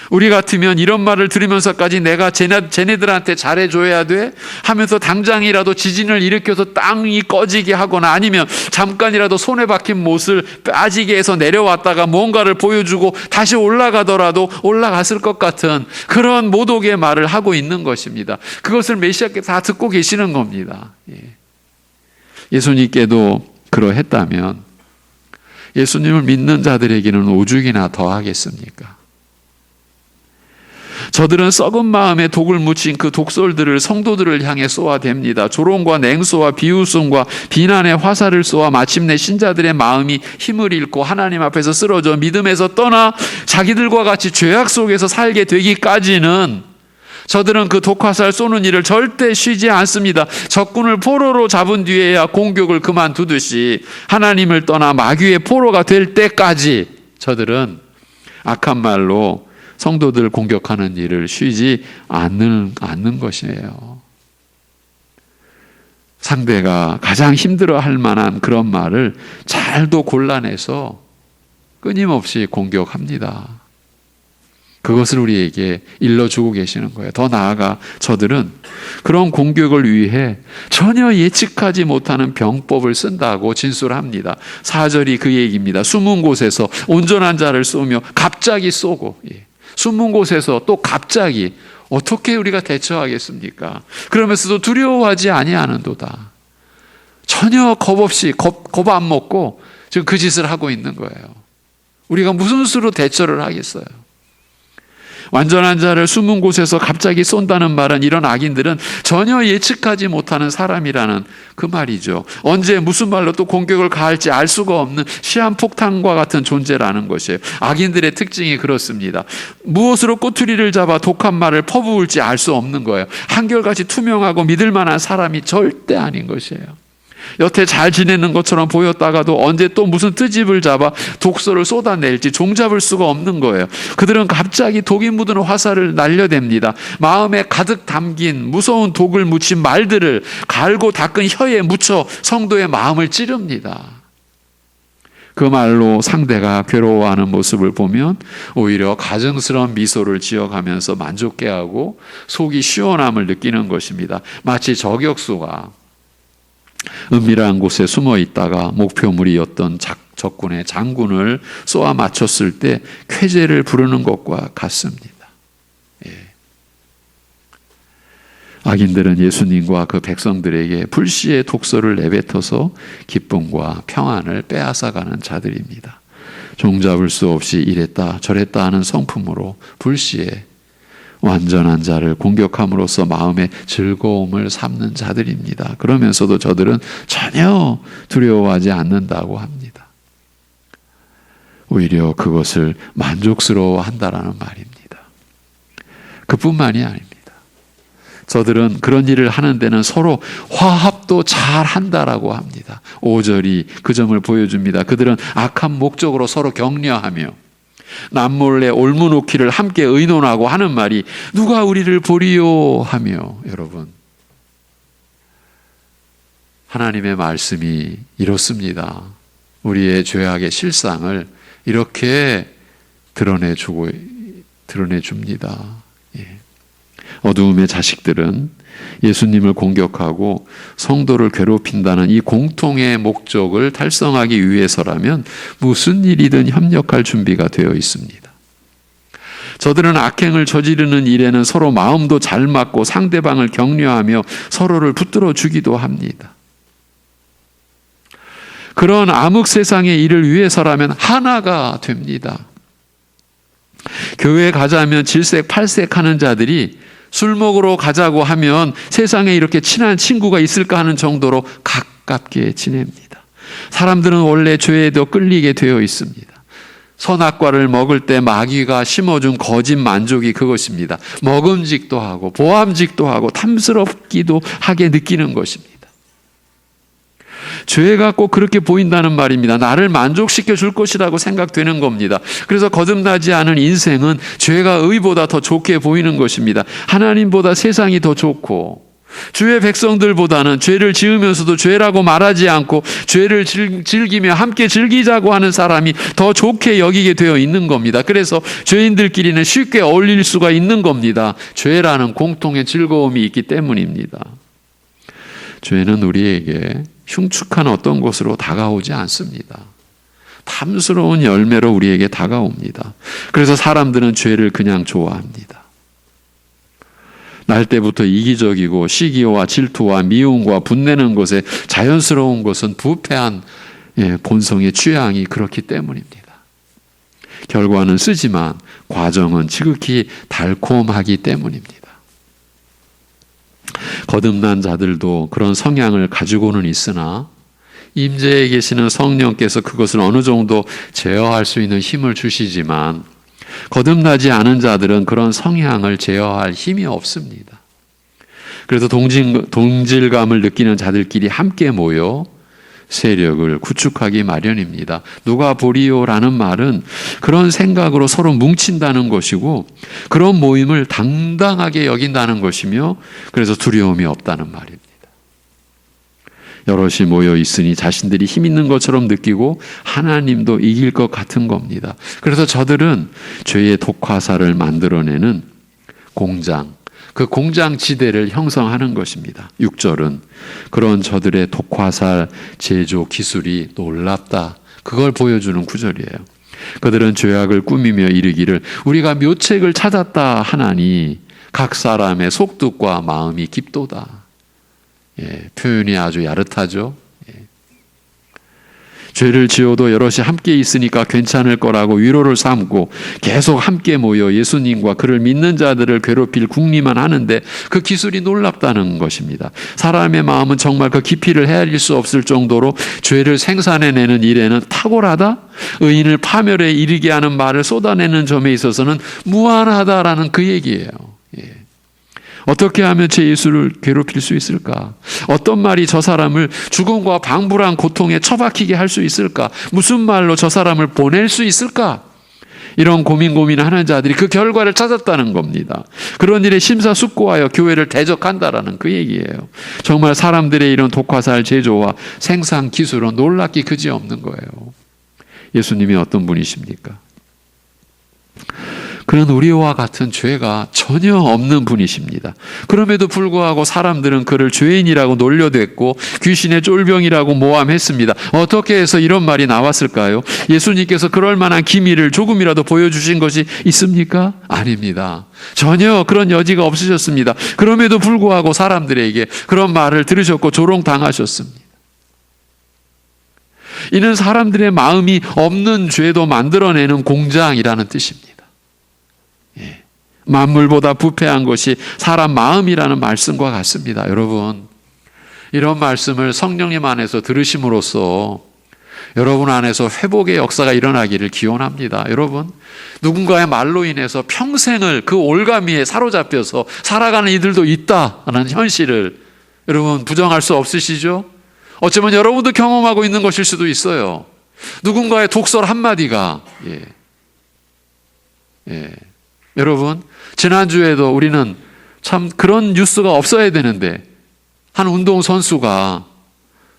우리 같으면 이런 말을 들으면서까지 내가 쟤네들한테 잘해줘야 돼? 하면서 당장이라도 지진을 일으켜서 땅이 꺼지게 하거나 아니면 잠깐이라도 손에 박힌 못을 빠지게 해서 내려왔다가 뭔가를 보여주고 다시 올라가더라도 올라갔을 것 같은 그런 모독의 말을 하고 있는 것입니다. 그것을 메시아께서 다 듣고 계시는 겁니다. 예수님께도 그러했다면 예수님을 믿는 자들에게는 오죽이나 더 하겠습니까? 저들은 썩은 마음에 독을 묻힌 그 독설들을 성도들을 향해 쏘아댑니다. 조롱과 냉소와 비웃음과 비난의 화살을 쏘아 마침내 신자들의 마음이 힘을 잃고 하나님 앞에서 쓰러져 믿음에서 떠나 자기들과 같이 죄악 속에서 살게 되기까지는 저들은 그 독화살 쏘는 일을 절대 쉬지 않습니다. 적군을 포로로 잡은 뒤에야 공격을 그만두듯이 하나님을 떠나 마귀의 포로가 될 때까지 저들은 악한 말로 성도들을 공격하는 일을 쉬지 않는 것이에요. 상대가 가장 힘들어할 만한 그런 말을 잘도 골라내서 끊임없이 공격합니다. 그것을 우리에게 일러주고 계시는 거예요. 더 나아가 저들은 그런 공격을 위해 전혀 예측하지 못하는 병법을 쓴다고 진술합니다. 4절이 그 얘기입니다. 숨은 곳에서 온전한 자를 쏘며 갑자기 쏘고, 숨은 곳에서 또 갑자기, 어떻게 우리가 대처하겠습니까? 그러면서도 두려워하지 아니하는도다. 전혀 겁 없이 겁 안 먹고 지금 그 짓을 하고 있는 거예요. 우리가 무슨 수로 대처를 하겠어요? 완전한 자를 숨은 곳에서 갑자기 쏜다는 말은 이런 악인들은 전혀 예측하지 못하는 사람이라는 그 말이죠. 언제 무슨 말로 또 공격을 가할지 알 수가 없는 시한폭탄과 같은 존재라는 것이에요. 악인들의 특징이 그렇습니다. 무엇으로 꼬투리를 잡아 독한 말을 퍼부을지 알 수 없는 거예요. 한결같이 투명하고 믿을 만한 사람이 절대 아닌 것이에요. 여태 잘 지내는 것처럼 보였다가도 언제 또 무슨 트집을 잡아 독소를 쏟아낼지 종잡을 수가 없는 거예요. 그들은 갑자기 독이 묻은 화살을 날려댑니다. 마음에 가득 담긴 무서운 독을 묻힌 말들을 갈고 닦은 혀에 묻혀 성도의 마음을 찌릅니다. 그 말로 상대가 괴로워하는 모습을 보면 오히려 가증스러운 미소를 지어가면서 만족해하고 속이 시원함을 느끼는 것입니다. 마치 저격수가 은밀한 곳에 숨어 있다가 목표물이었던 적군의 장군을 쏘아 맞췄을 때 쾌재를 부르는 것과 같습니다. 악인들은 예수님과 그 백성들에게 불시에 독소를 내뱉어서 기쁨과 평안을 빼앗아가는 자들입니다. 종잡을 수 없이 이랬다 저랬다 하는 성품으로 불시에 완전한 자를 공격함으로써 마음의 즐거움을 삼는 자들입니다. 그러면서도 저들은 전혀 두려워하지 않는다고 합니다. 오히려 그것을 만족스러워한다라는 말입니다. 그뿐만이 아닙니다. 저들은 그런 일을 하는 데는 서로 화합도 잘 한다라고 합니다. 5절이 그 점을 보여줍니다. 그들은 악한 목적으로 서로 격려하며 남몰래 올무놓기를 함께 의논하고 하는 말이 누가 우리를 보리요 하며, 여러분, 하나님의 말씀이 이렇습니다. 우리의 죄악의 실상을 이렇게 드러내줍니다. 어두움의 자식들은 예수님을 공격하고 성도를 괴롭힌다는 이 공통의 목적을 달성하기 위해서라면 무슨 일이든 협력할 준비가 되어 있습니다. 저들은 악행을 저지르는 일에는 서로 마음도 잘 맞고 상대방을 격려하며 서로를 붙들어 주기도 합니다. 그런 암흑 세상의 일을 위해서라면 하나가 됩니다. 교회에 가자면 질색팔색 하는 자들이 술 먹으러 가자고 하면 세상에 이렇게 친한 친구가 있을까 하는 정도로 가깝게 지냅니다. 사람들은 원래 죄에도 끌리게 되어 있습니다. 선악과를 먹을 때 마귀가 심어준 거짓 만족이 그것입니다. 먹음직도 하고 보암직도 하고 탐스럽기도 하게 느끼는 것입니다. 죄가 꼭 그렇게 보인다는 말입니다. 나를 만족시켜 줄 것이라고 생각되는 겁니다. 그래서 거듭나지 않은 인생은 죄가 의보다 더 좋게 보이는 것입니다. 하나님보다 세상이 더 좋고 주의 백성들보다는 죄를 지으면서도 죄라고 말하지 않고 죄를 즐기며 함께 즐기자고 하는 사람이 더 좋게 여기게 되어 있는 겁니다. 그래서 죄인들끼리는 쉽게 어울릴 수가 있는 겁니다. 죄라는 공통의 즐거움이 있기 때문입니다. 죄는 우리에게 흉측한 어떤 것으로 다가오지 않습니다. 탐스러운 열매로 우리에게 다가옵니다. 그래서 사람들은 죄를 그냥 좋아합니다. 날 때부터 이기적이고 시기와 질투와 미움과 분내는 것에 자연스러운 것은 부패한 본성의 취향이 그렇기 때문입니다. 결과는 쓰지만 과정은 지극히 달콤하기 때문입니다. 거듭난 자들도 그런 성향을 가지고는 있으나 임재에 계시는 성령께서 그것을 어느 정도 제어할 수 있는 힘을 주시지만 거듭나지 않은 자들은 그런 성향을 제어할 힘이 없습니다. 그래서 동질감을 느끼는 자들끼리 함께 모여 세력을 구축하기 마련입니다. 누가 보리요라는 말은 그런 생각으로 서로 뭉친다는 것이고 그런 모임을 당당하게 여긴다는 것이며 그래서 두려움이 없다는 말입니다. 여럿이 모여 있으니 자신들이 힘 있는 것처럼 느끼고 하나님도 이길 것 같은 겁니다. 그래서 저들은 죄의 독화살을 만들어내는 공장, 그 공장 지대를 형성하는 것입니다. 6절은 그런 저들의 독화살 제조 기술이 놀랍다. 그걸 보여주는 구절이에요. 그들은 죄악을 꾸미며 이르기를 우리가 묘책을 찾았다 하나니 각 사람의 속뜻과 마음이 깊도다. 표현이 아주 야릇하죠. 죄를 지어도 여럿이 함께 있으니까 괜찮을 거라고 위로를 삼고 계속 함께 모여 예수님과 그를 믿는 자들을 괴롭힐 궁리만 하는데 그 기술이 놀랍다는 것입니다. 사람의 마음은 정말 그 깊이를 헤아릴 수 없을 정도로 죄를 생산해내는 일에는 탁월하다? 의인을 파멸에 이르게 하는 말을 쏟아내는 점에 있어서는 무한하다라는 그 얘기예요. 어떻게 하면 제 예수를 괴롭힐 수 있을까? 어떤 말이 저 사람을 죽음과 방불한 고통에 처박히게 할 수 있을까? 무슨 말로 저 사람을 보낼 수 있을까? 이런 고민하는 자들이 그 결과를 찾았다는 겁니다. 그런 일에 심사숙고하여 교회를 대적한다라는 그 얘기예요. 정말 사람들의 이런 독화살 제조와 생산 기술은 놀랍기 그지없는 거예요. 예수님이 어떤 분이십니까? 그는 우리와 같은 죄가 전혀 없는 분이십니다. 그럼에도 불구하고 사람들은 그를 죄인이라고 놀려댔고 귀신의 쫄병이라고 모함했습니다. 어떻게 해서 이런 말이 나왔을까요? 예수님께서 그럴 만한 기미를 조금이라도 보여주신 것이 있습니까? 아닙니다. 전혀 그런 여지가 없으셨습니다. 그럼에도 불구하고 사람들에게 그런 말을 들으셨고 조롱당하셨습니다. 이는 사람들의 마음이 없는 죄도 만들어내는 공장이라는 뜻입니다. 만물보다 부패한 것이 사람 마음이라는 말씀과 같습니다. 여러분, 이런 말씀을 성령님 안에서 들으심으로써 여러분 안에서 회복의 역사가 일어나기를 기원합니다. 여러분, 누군가의 말로 인해서 평생을 그 올가미에 사로잡혀서 살아가는 이들도 있다라는 현실을 여러분 부정할 수 없으시죠? 어쩌면 여러분도 경험하고 있는 것일 수도 있어요. 누군가의 독설 한마디가 여러분, 지난주에도 우리는 참 그런 뉴스가 없어야 되는데 한 운동선수가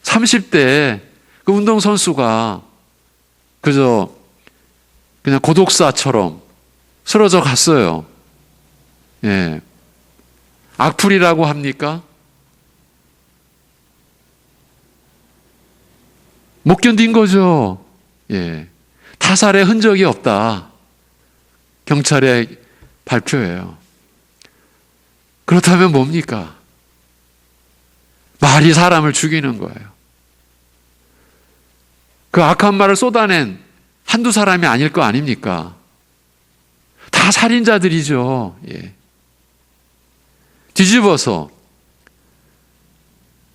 30대 그 운동선수가 그저 그냥 고독사처럼 쓰러져 갔어요. 악플이라고 합니까? 못 견딘 거죠. 예. 타살의 흔적이 없다. 경찰의 발표예요. 그렇다면 뭡니까? 말이 사람을 죽이는 거예요. 그 악한 말을 쏟아낸 한두 사람이 아닐 거 아닙니까? 다 살인자들이죠. 예. 뒤집어서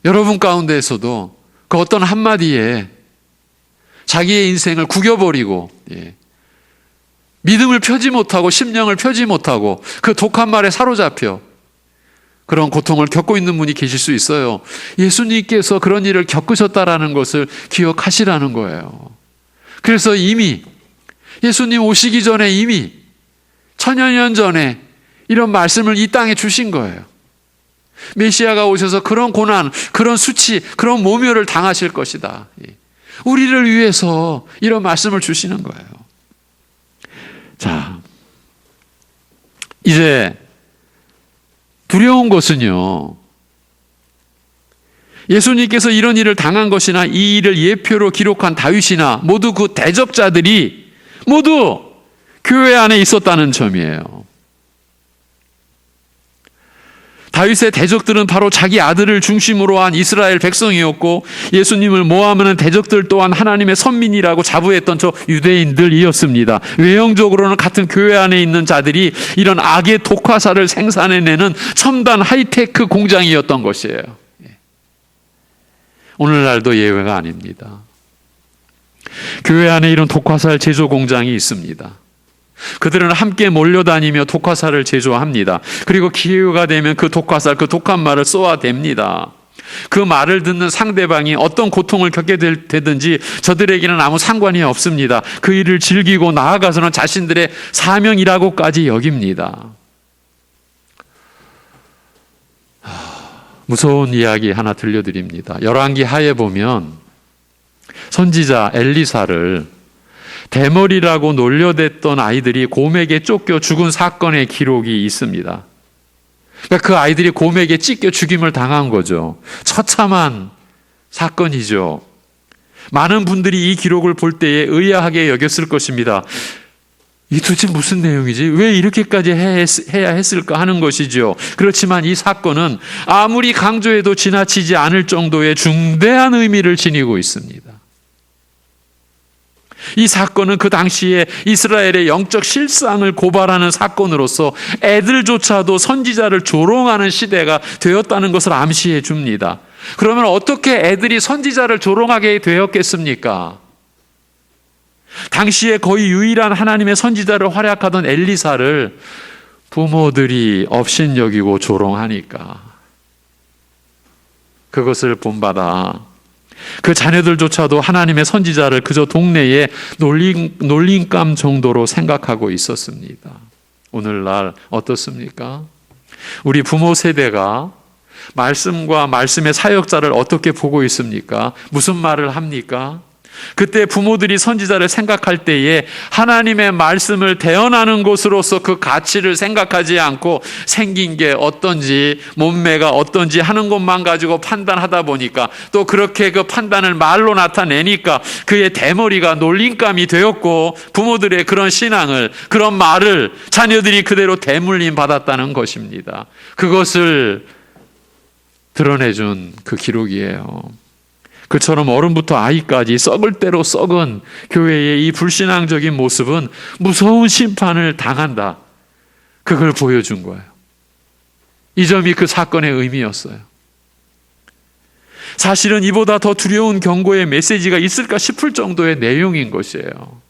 여러분 가운데에서도 그 어떤 한마디에 자기의 인생을 구겨버리고 믿음을 펴지 못하고 심령을 펴지 못하고 그 독한 말에 사로잡혀 그런 고통을 겪고 있는 분이 계실 수 있어요. 예수님께서 그런 일을 겪으셨다라는 것을 기억하시라는 거예요. 그래서 이미 예수님 오시기 전에 이미 천여 년 전에 이런 말씀을 이 땅에 주신 거예요. 메시아가 오셔서 그런 고난, 그런 수치, 그런 모멸을 당하실 것이다. 우리를 위해서 이런 말씀을 주시는 거예요. 자, 이제 두려운 것은요, 예수님께서 이런 일을 당한 것이나 이 일을 예표로 기록한 다윗이나 모두 그 대적자들이 모두 교회 안에 있었다는 점이에요. 다윗의 대적들은 바로 자기 아들을 중심으로 한 이스라엘 백성이었고 예수님을 모함하는 대적들 또한 하나님의 선민이라고 자부했던 저 유대인들이었습니다. 외형적으로는 같은 교회 안에 있는 자들이 이런 악의 독화살을 생산해내는 첨단 하이테크 공장이었던 것이에요. 오늘날도 예외가 아닙니다. 교회 안에 이런 독화살 제조 공장이 있습니다. 그들은 함께 몰려다니며 독화살을 제조합니다. 그리고 기회가 되면 그 독화살, 그 독한 말을 쏘아댑니다. 그 말을 듣는 상대방이 어떤 고통을 겪게 되든지 저들에게는 아무 상관이 없습니다. 그 일을 즐기고 나아가서는 자신들의 사명이라고까지 여깁니다. 무서운 이야기 하나 들려드립니다. 열왕기 하에 보면 선지자 엘리사를 대머리라고 놀려댔던 아이들이 곰에게 쫓겨 죽은 사건의 기록이 있습니다. 그러니까 그 아이들이 곰에게 찢겨 죽임을 당한 거죠. 처참한 사건이죠. 많은 분들이 이 기록을 볼 때에 의아하게 여겼을 것입니다. 이 도대체 무슨 내용이지? 왜 이렇게까지 해야 했을까 하는 것이죠. 그렇지만 이 사건은 아무리 강조해도 지나치지 않을 정도의 중대한 의미를 지니고 있습니다. 이 사건은 그 당시에 이스라엘의 영적 실상을 고발하는 사건으로서 애들조차도 선지자를 조롱하는 시대가 되었다는 것을 암시해 줍니다. 그러면 어떻게 애들이 선지자를 조롱하게 되었겠습니까? 당시에 거의 유일한 하나님의 선지자를 활약하던 엘리사를 부모들이 업신여기고 조롱하니까 그것을 본받아 그 자녀들조차도 하나님의 선지자를 그저 동네의 놀림감 정도로 생각하고 있었습니다. 오늘날 어떻습니까? 우리 부모 세대가 말씀과 말씀의 사역자를 어떻게 보고 있습니까? 무슨 말을 합니까? 그때 부모들이 선지자를 생각할 때에 하나님의 말씀을 대언하는 것으로서 그 가치를 생각하지 않고 생긴 게 어떤지 몸매가 어떤지 하는 것만 가지고 판단하다 보니까 또 그렇게 그 판단을 말로 나타내니까 그의 대머리가 놀림감이 되었고 부모들의 그런 신앙을 그런 말을 자녀들이 그대로 대물림 받았다는 것입니다. 그것을 드러내준 그 기록이에요. 그처럼 어른부터 아이까지 썩을 대로 썩은 교회의 이 불신앙적인 모습은 무서운 심판을 당한다. 그걸 보여준 거예요. 이 점이 그 사건의 의미였어요. 사실은 이보다 더 두려운 경고의 메시지가 있을까 싶을 정도의 내용인 것이에요.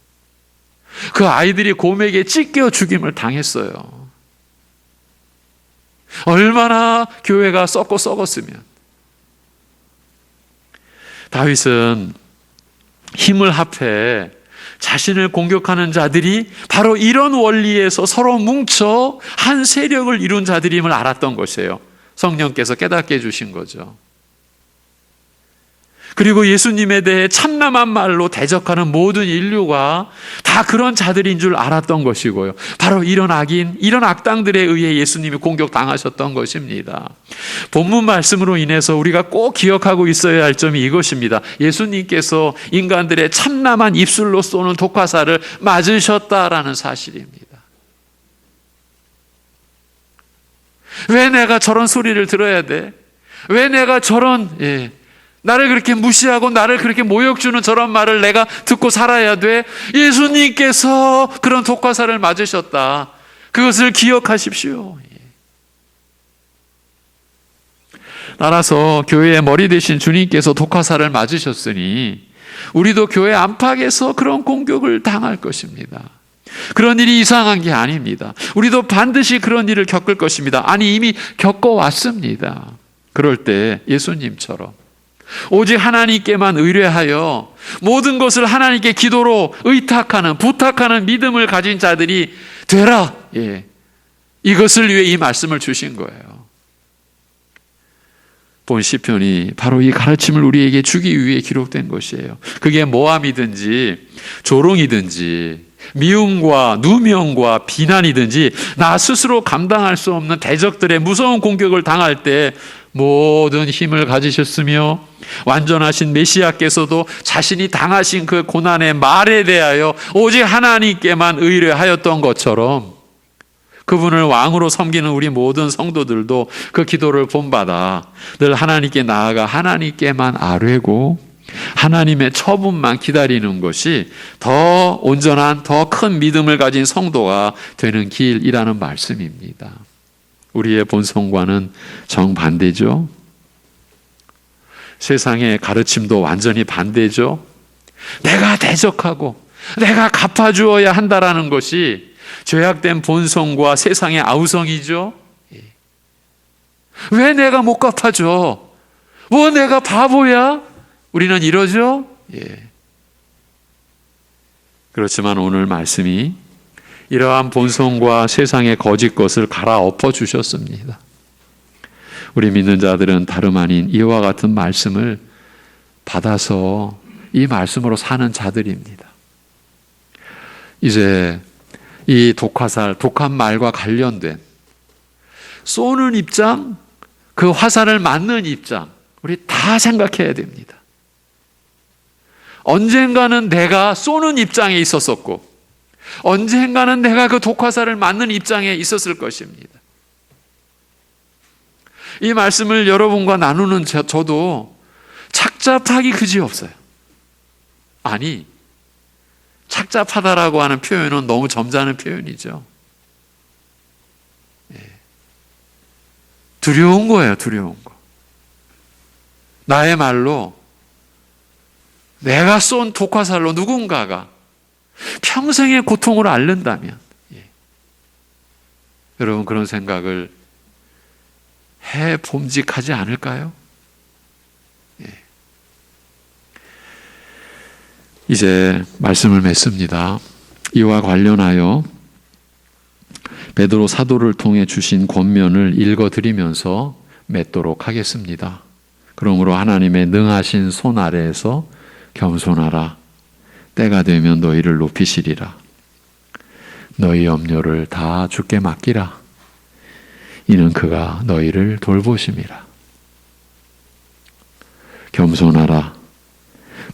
그 아이들이 곰에게 찢겨 죽임을 당했어요. 얼마나 교회가 썩고 썩었으면. 다윗은 힘을 합해 자신을 공격하는 자들이 바로 이런 원리에서 서로 뭉쳐 한 세력을 이룬 자들임을 알았던 것이에요. 성령께서 깨닫게 해주신 거죠. 그리고 예수님에 대해 참남한 말로 대적하는 모든 인류가 다 그런 자들인 줄 알았던 것이고요. 바로 이런 악인, 이런 악당들에 의해 예수님이 공격당하셨던 것입니다. 본문 말씀으로 인해서 우리가 꼭 기억하고 있어야 할 점이 이것입니다. 예수님께서 인간들의 참남한 입술로 쏘는 독화살을 맞으셨다라는 사실입니다. 왜 내가 저런 소리를 들어야 돼? 왜 내가 저런 나를 그렇게 무시하고 나를 그렇게 모욕주는 저런 말을 내가 듣고 살아야 돼? 예수님께서 그런 독화살을 맞으셨다. 그것을 기억하십시오. 따라서 교회의 머리 되신 주님께서 독화살을 맞으셨으니 우리도 교회 안팎에서 그런 공격을 당할 것입니다. 그런 일이 이상한 게 아닙니다. 우리도 반드시 그런 일을 겪을 것입니다. 아니, 이미 겪어왔습니다. 그럴 때 예수님처럼 오직 하나님께만 의뢰하여 모든 것을 하나님께 기도로 의탁하는, 부탁하는 믿음을 가진 자들이 되라. 이것을 위해 이 말씀을 주신 거예요. 본 시편이 바로 이 가르침을 우리에게 주기 위해 기록된 것이에요. 그게 모함이든지 조롱이든지 미움과 누명과 비난이든지 나 스스로 감당할 수 없는 대적들의 무서운 공격을 당할 때 모든 힘을 가지셨으며 완전하신 메시아께서도 자신이 당하신 그 고난의 말에 대하여 오직 하나님께만 의뢰하였던 것처럼 그분을 왕으로 섬기는 우리 모든 성도들도 그 기도를 본받아 늘 하나님께 나아가 하나님께만 아뢰고 하나님의 처분만 기다리는 것이 더 온전한, 더 큰 믿음을 가진 성도가 되는 길이라는 말씀입니다. 우리의 본성과는 정반대죠. 세상의 가르침도 완전히 반대죠. 내가 대적하고 내가 갚아주어야 한다라는 것이 죄악된 본성과 세상의 아우성이죠. 왜 내가 못 갚아줘? 뭐 내가 바보야? 우리는 이러죠. 그렇지만 오늘 말씀이 이러한 본성과 세상의 거짓 것을 갈아엎어 주셨습니다. 우리 믿는 자들은 다름 아닌 이와 같은 말씀을 받아서 이 말씀으로 사는 자들입니다. 이제 이 독화살, 독한 말과 관련된 쏘는 입장, 그 화살을 맞는 입장, 우리 다 생각해야 됩니다. 언젠가는 내가 쏘는 입장에 있었었고 언젠가는 내가 그 독화살을 맞는 입장에 있었을 것입니다. 이 말씀을 여러분과 나누는 저도 착잡하기 그지없어요. 아니, 착잡하다라고 하는 표현은 너무 점잖은 표현이죠. 두려운 거예요, 두려운 거. 나의 말로 내가 쏜 독화살로 누군가가 평생의 고통을 앓는다면 여러분 그런 생각을 해 봄직하지 않을까요? 이제 말씀을 맺습니다. 이와 관련하여 베드로 사도를 통해 주신 권면을 읽어드리면서 맺도록 하겠습니다. 그러므로 하나님의 능하신 손 아래에서 겸손하라. 때가 되면 너희를 높이시리라. 너희 염려를 다 주께 맡기라. 이는 그가 너희를 돌보심이라. 겸손하라.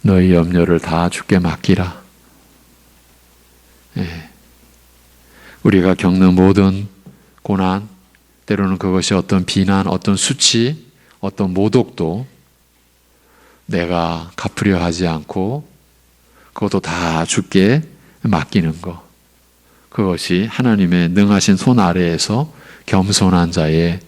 너희 염려를 다 주께 맡기라. 우리가 겪는 모든 고난, 때로는 그것이 어떤 비난, 어떤 수치, 어떤 모독도 내가 갚으려 하지 않고 그것도 다 주께 맡기는 것. 그것이 하나님의 능하신 손 아래에서 겸손한 자의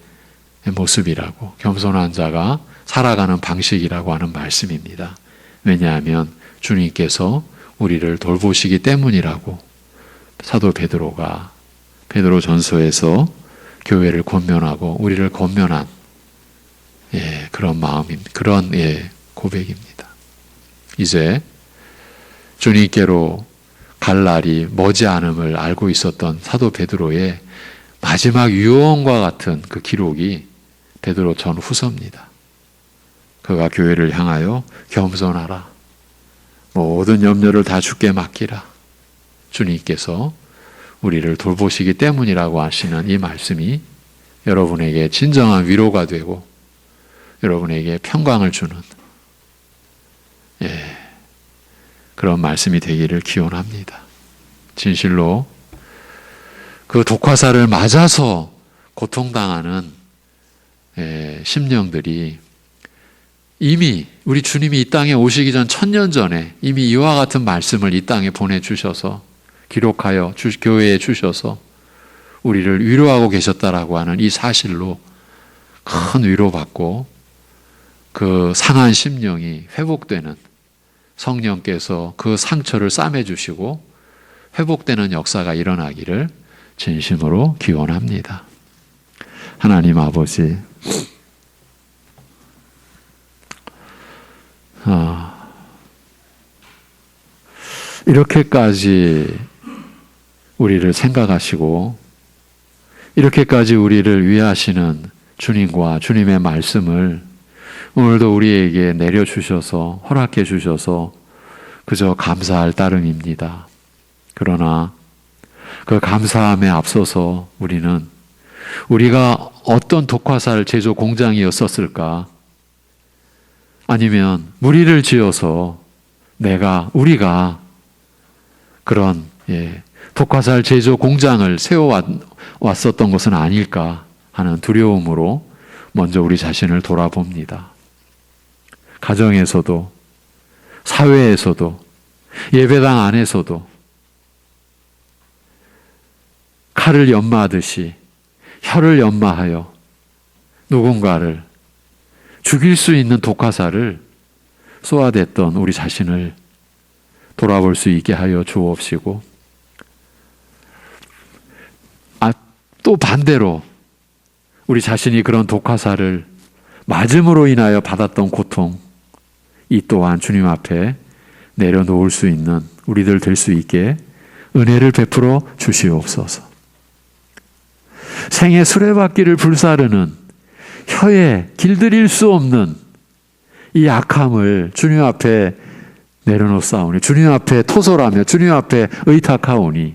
모습이라고, 겸손한 자가 살아가는 방식이라고 하는 말씀입니다. 왜냐하면 주님께서 우리를 돌보시기 때문이라고 사도 베드로가 베드로전서에서 교회를 권면하고 우리를 권면한 그런 마음입니다. 그런 고백입니다. 이제 주님께로 갈 날이 머지않음을 알고 있었던 사도 베드로의 마지막 유언과 같은 그 기록이 베드로 전후서입니다. 그가 교회를 향하여 겸손하라. 모든 염려를 다 주께 맡기라. 주님께서 우리를 돌보시기 때문이라고 하시는 이 말씀이 여러분에게 진정한 위로가 되고 여러분에게 평강을 주는 그런 말씀이 되기를 기원합니다. 진실로 그 독화살을 맞아서 고통당하는 심령들이 이미 우리 주님이 이 땅에 오시기 전 1000년 전에 이미 이와 같은 말씀을 이 땅에 보내주셔서 기록하여 교회에 주셔서 우리를 위로하고 계셨다라고 하는 이 사실로 큰 위로받고 그 상한 심령이 회복되는 성령께서 그 상처를 싸매주시고 회복되는 역사가 일어나기를 진심으로 기원합니다. 하나님 아버지, 이렇게까지 우리를 생각하시고 이렇게까지 우리를 위하시는 주님과 주님의 말씀을 오늘도 우리에게 내려주셔서 허락해 주셔서 그저 감사할 따름입니다. 그러나 그 감사함에 앞서서 우리는 우리가 어떤 독화살 제조 공장이었었을까? 아니면 무리를 지어서 우리가 그런 독화살 제조 공장을 세워왔었던 것은 아닐까 하는 두려움으로 먼저 우리 자신을 돌아봅니다. 가정에서도 사회에서도 예배당 안에서도 칼을 연마하듯이 혀를 연마하여 누군가를 죽일 수 있는 독화살을 쏘아댔던 우리 자신을 돌아볼 수 있게 하여 주옵시고, 또 반대로 우리 자신이 그런 독화살을 맞음으로 인하여 받았던 고통, 이 또한 주님 앞에 내려놓을 수 있는 우리들 될 수 있게 은혜를 베풀어 주시옵소서. 생의 수레바퀴를 불사르는 혀에 길들일 수 없는 이 악함을 주님 앞에 내려놓사오니, 주님 앞에 토설하며 주님 앞에 의탁하오니,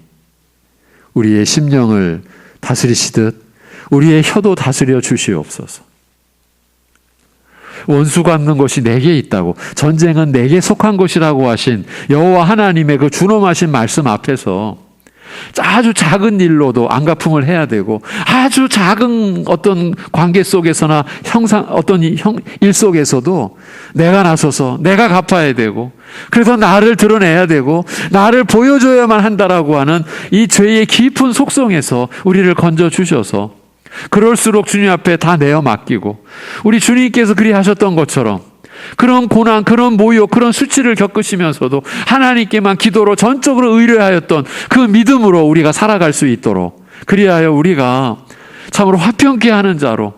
우리의 심령을 다스리시듯 우리의 혀도 다스려 주시옵소서. 원수 갚는 것이 내게 있다고, 전쟁은 내게 속한 것이라고 하신 여호와 하나님의 그 준엄하신 말씀 앞에서 아주 작은 일로도 안갚음을 해야 되고, 아주 작은 어떤 관계 속에서나 어떤 일 속에서도 내가 나서서 내가 갚아야 되고, 그래서 나를 드러내야 되고 나를 보여줘야만 한다라고 하는 이 죄의 깊은 속성에서 우리를 건져주셔서 그럴수록 주님 앞에 다 내어 맡기고, 우리 주님께서 그리하셨던 것처럼 그런 고난, 그런 모욕, 그런 수치를 겪으시면서도 하나님께만 기도로 전적으로 의뢰하였던 그 믿음으로 우리가 살아갈 수 있도록, 그리하여 우리가 참으로 화평케 하는 자로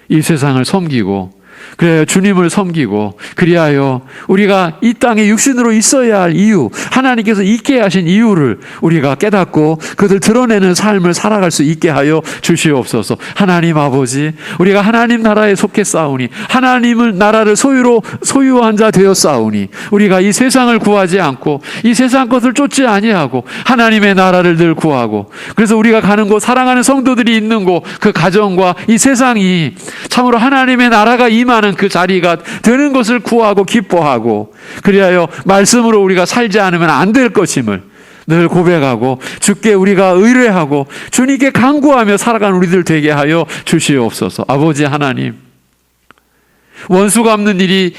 이 세상을 섬기고, 그래야 주님을 섬기고, 그리하여 우리가 이 땅에 육신으로 있어야 할 이유, 하나님께서 있게 하신 이유를 우리가 깨닫고 그들 드러내는 삶을 살아갈 수 있게 하여 주시옵소서. 하나님 아버지, 우리가 하나님 나라에 속해 싸우니, 하나님을 나라를 소유한 자 되어 싸우니, 우리가 이 세상을 구하지 않고 이 세상 것을 쫓지 아니하고 하나님의 나라를 늘 구하고, 그래서 우리가 가는 곳, 사랑하는 성도들이 있는 곳, 그 가정과 이 세상이 참으로 하나님의 나라가 임하는 그 자리가 되는 것을 구하고 기뻐하고, 그리하여 말씀으로 우리가 살지 않으면 안 될 것임을 늘 고백하고 주께 우리가 의뢰하고 주님께 간구하며 살아가는 우리들 되게 하여 주시옵소서. 아버지 하나님, 원수 갚는 일이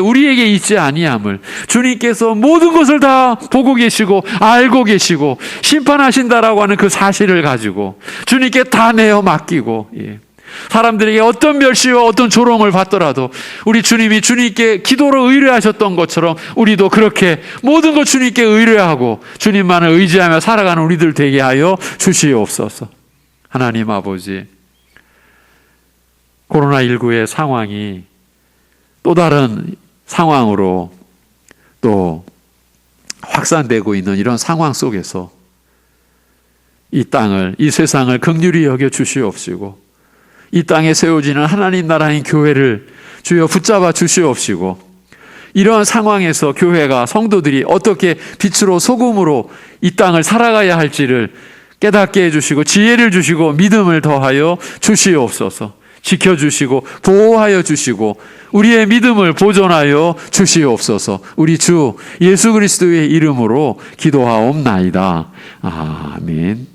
우리에게 있지 아니함을 주님께서 모든 것을 다 보고 계시고 알고 계시고 심판하신다라고 하는 그 사실을 가지고 주님께 다 내어 맡기고, 사람들에게 어떤 멸시와 어떤 조롱을 받더라도 우리 주님이 주님께 기도로 의뢰하셨던 것처럼 우리도 그렇게 모든 것 주님께 의뢰하고 주님만을 의지하며 살아가는 우리들 되게 하여 주시옵소서. 하나님 아버지, 코로나19의 상황이 또 다른 상황으로 또 확산되고 있는 이런 상황 속에서 이 땅을, 이 세상을 긍휼히 여겨 주시옵시고, 이 땅에 세워지는 하나님 나라인 교회를 주여 붙잡아 주시옵시고, 이러한 상황에서 교회가, 성도들이 어떻게 빛으로 소금으로 이 땅을 살아가야 할지를 깨닫게 해주시고 지혜를 주시고 믿음을 더하여 주시옵소서. 지켜주시고 보호하여 주시고 우리의 믿음을 보존하여 주시옵소서. 우리 주 예수 그리스도의 이름으로 기도하옵나이다. 아멘.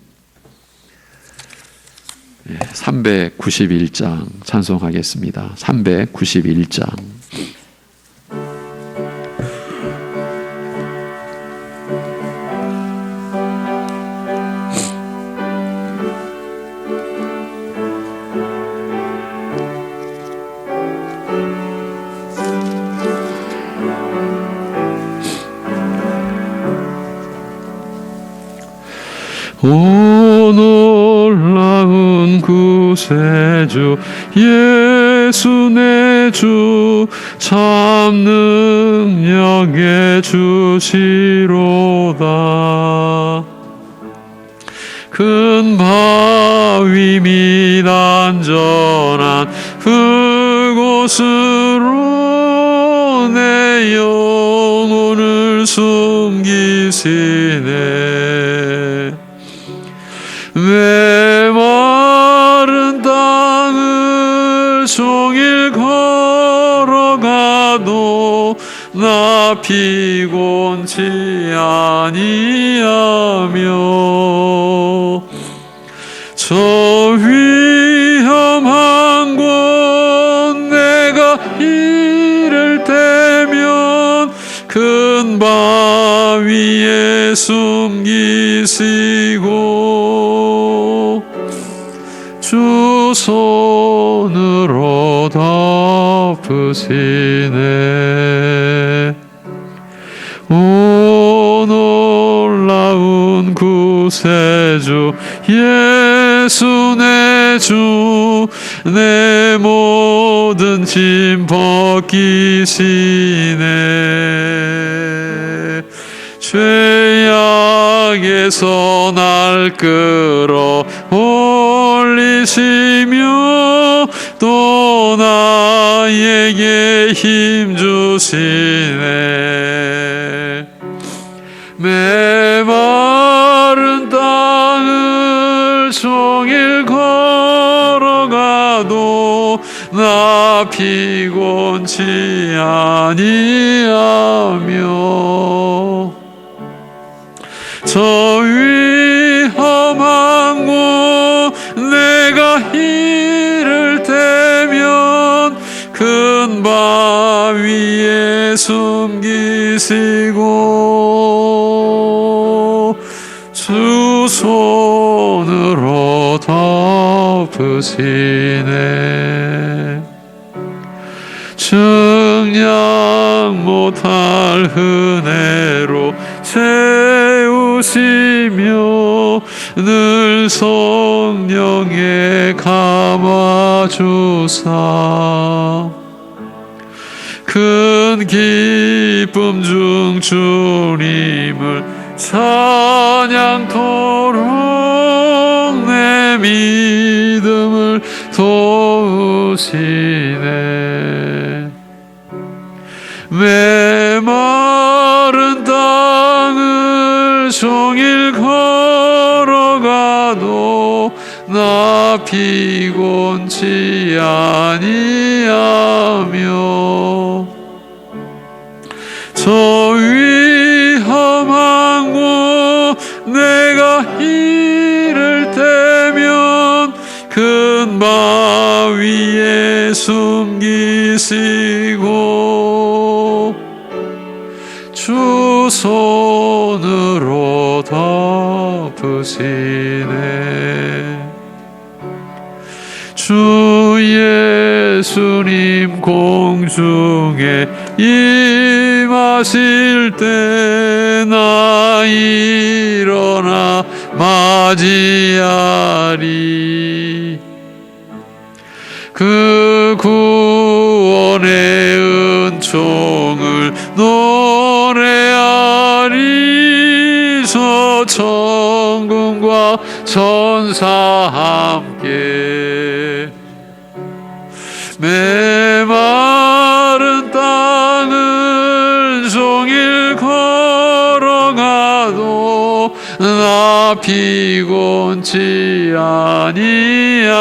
391장 찬송하겠습니다. 391장. 오 놀라운 구세주 예수 내 주 참 능력의 주시로다. 큰 바위 및 안전한 그곳으로 내 영혼을 숨기시네. 메마른 땅을 종일 걸어가도 나 피곤치 아니하며 저 위험한 곳 내가 이를 때면 큰 바위에 숨기시고 주 손으로 덮으시네. 오 놀라운 구세주 예수 내 주 내 모든 짐 벗기시네. 죄악에서 날 끌어 올리시며 또 나에게 힘 주시네. 메마른 땅을 종일 걸어가도 나 피곤치 아니하며 저 위험한 곳 내가 이를 때면 큰 바위에 숨기시고 주 손으로 덮으시네. 증량 못할 은혜로 채우시며 늘 성령에 감아주사 큰 기쁨 중 주님을 찬양토록 내 믿음을 도우시네. 메마른 땅을 종일 걸어가도 나 피곤치 아니하며 저 위험한 곳 내가 이를 때면 큰 바위에 숨기시고 주 손으로 덮으시네. 주 예수님 공중에 임하실 때 나 일어나 맞이하리. 그 구원의 은총을 노래하리. 저 천군과 천사 함께 메마른 땅을 종일 걸어가도 나 피곤치 아니하며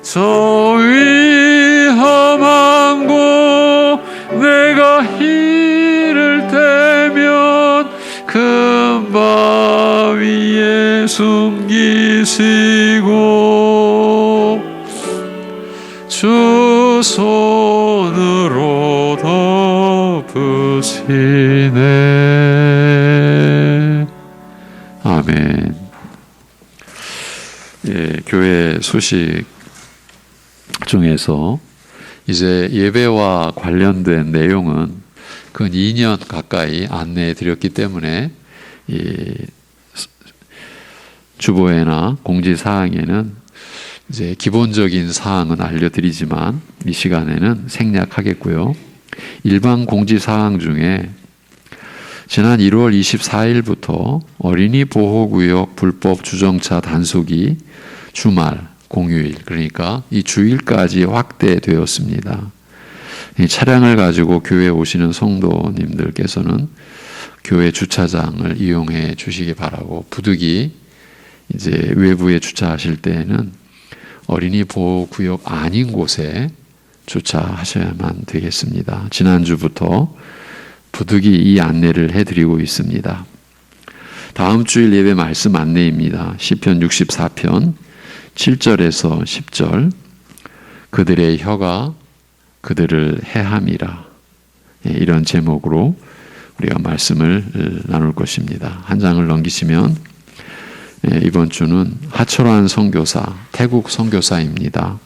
저 위험한 곳 내가 이를 때면 큰 바위에 숨기시고 주 손으로 덮으시네. 아멘. 예, 교회 소식 중에서 이제 예배와 관련된 내용은 근 2년 가까이 안내해 드렸기 때문에 이 주보회나 공지사항에는 이제 기본적인 사항은 알려드리지만 이 시간에는 생략하겠고요. 일반 공지사항 중에 지난 1월 24일부터 어린이 보호구역 불법 주정차 단속이 주말, 공휴일, 그러니까 이 주일까지 확대되었습니다. 이 차량을 가지고 교회에 오시는 성도님들께서는 교회 주차장을 이용해 주시기 바라고, 부득이 이제 외부에 주차하실 때에는 어린이 보호구역 아닌 곳에 주차하셔야만 되겠습니다. 지난주부터 부득이 이 안내를 해드리고 있습니다. 다음 주일 예배 말씀 안내입니다. 시편 64편 7절에서 10절. 그들의 혀가 그들을 해함이라. 이런 제목으로 우리가 말씀을 나눌 것입니다. 한 장을 넘기시면 이번 주는 하철환 선교사, 태국 선교사입니다.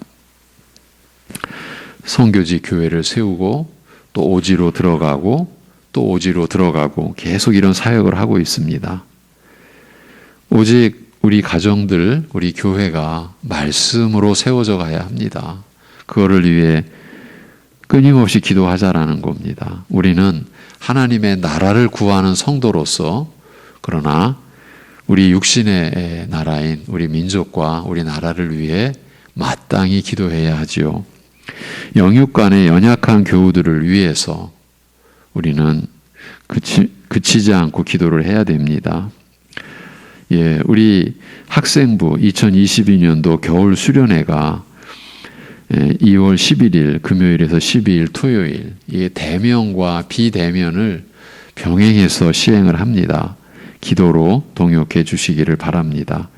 선교지 교회를 세우고 또 오지로 들어가고 또 오지로 들어가고 계속 이런 사역을 하고 있습니다. 오직 우리 가정들, 우리 교회가 말씀으로 세워져 가야 합니다. 그거를 위해 끊임없이 기도하자라는 겁니다. 우리는 하나님의 나라를 구하는 성도로서, 그러나 우리 육신의 나라인 우리 민족과 우리 나라를 위해 마땅히 기도해야 하지요. 영육 간의 연약한 교우들을 위해서 우리는 그치지 않고 기도를 해야 됩니다. 예, 우리 학생부 2022년도 겨울 수련회가 2월 11일 금요일에서 12일 토요일, 이 대면과 비대면을 병행해서 시행을 합니다. 기도로 동역해 주시기를 바랍니다.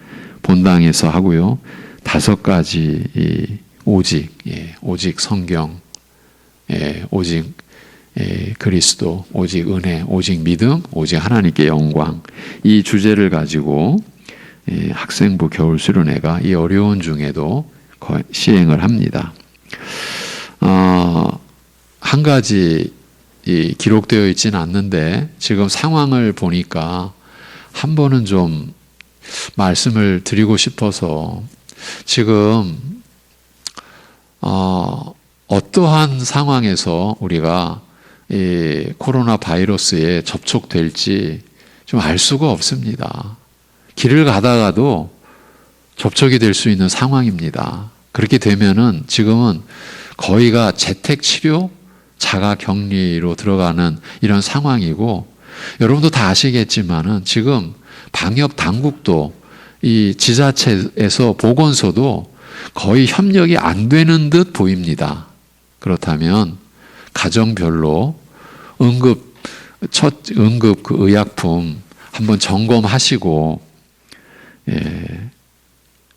본당에서 하고요. 5가지 오직, 오직 성경, 오직 그리스도, 오직 은혜, 오직 믿음, 오직 하나님께 영광, 이 주제를 가지고 학생부 겨울 수련회가 이 어려운 중에도 시행을 합니다. 한 가지 기록되어 있지는 않는데 지금 상황을 보니까 한 번은 좀 말씀을 드리고 싶어서, 지금 어떠한 상황에서 우리가 이 코로나 바이러스에 접촉될지 좀 알 수가 없습니다. 길을 가다가도 접촉이 될 수 있는 상황입니다. 그렇게 되면은 지금은 거의가 재택 치료, 자가 격리로 들어가는 이런 상황이고, 여러분도 다 아시겠지만은 지금 방역 당국도 이 지자체에서 보건소도 거의 협력이 안 되는 듯 보입니다. 그렇다면 가정별로 응급 그 의약품 한번 점검하시고,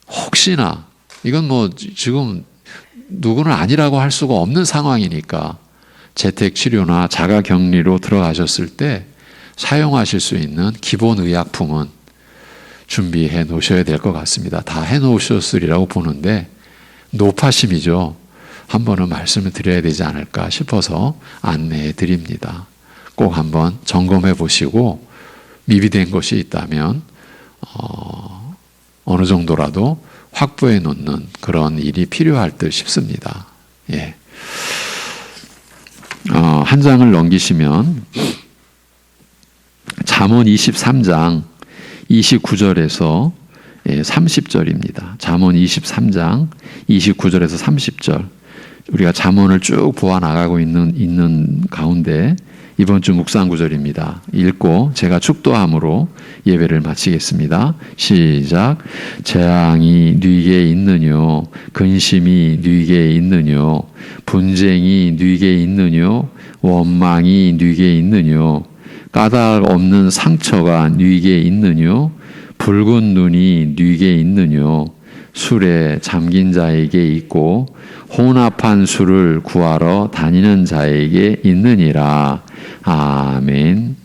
혹시나 이건 뭐 지금 누구는 아니라고 할 수가 없는 상황이니까 재택 치료나 자가 격리로 들어가셨을 때 사용하실 수 있는 기본 의약품은 준비해 놓으셔야 될 것 같습니다. 다 해 놓으셨으리라고 보는데 노파심이죠. 한 번은 말씀을 드려야 되지 않을까 싶어서 안내해 드립니다. 꼭 한번 점검해 보시고 미비된 것이 있다면 어느 정도라도 확보해 놓는 그런 일이 필요할 듯 싶습니다. 예. 한 장을 넘기시면 잠언 23장 29절에서 30절입니다. 잠언 23장 29절에서 30절. 우리가 잠언을 쭉 보아 나가고 있는 가운데 이번 주 묵상 구절입니다. 읽고 제가 축도함으로 예배를 마치겠습니다. 시작. 재앙이 네게 있느뇨, 근심이 네게 있느뇨, 분쟁이 네게 있느뇨, 원망이 네게 있느뇨, 까닭 없는 상처가 네게 있느뇨, 붉은 눈이 네게 있느뇨, 술에 잠긴 자에게 있고 혼합한 술을 구하러 다니는 자에게 있느니라. 아멘.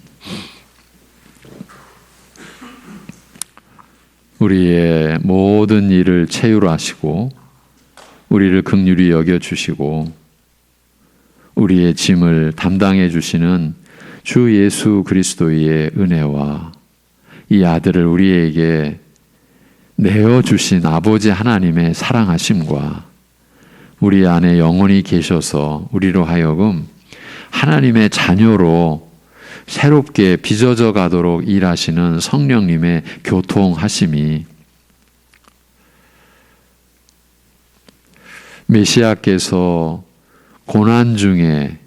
우리의 모든 일을 체휼하시고 우리를 긍휼히 여겨주시고 우리의 짐을 담당해 주시는 주 예수 그리스도의 은혜와 이 아들을 우리에게 내어주신 아버지 하나님의 사랑하심과 우리 안에 영원히 계셔서 우리로 하여금 하나님의 자녀로 새롭게 빚어져 가도록 일하시는 성령님의 교통하심이 메시아께서 고난 중에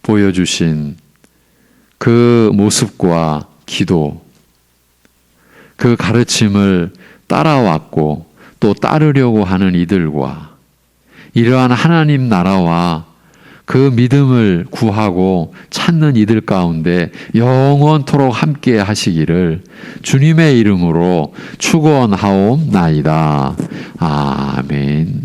보여주신 그 모습과 기도, 그 가르침을 따라왔고 또 따르려고 하는 이들과 이러한 하나님 나라와 그 믿음을 구하고 찾는 이들 가운데 영원토록 함께 하시기를 주님의 이름으로 축원하옵나이다. 아멘.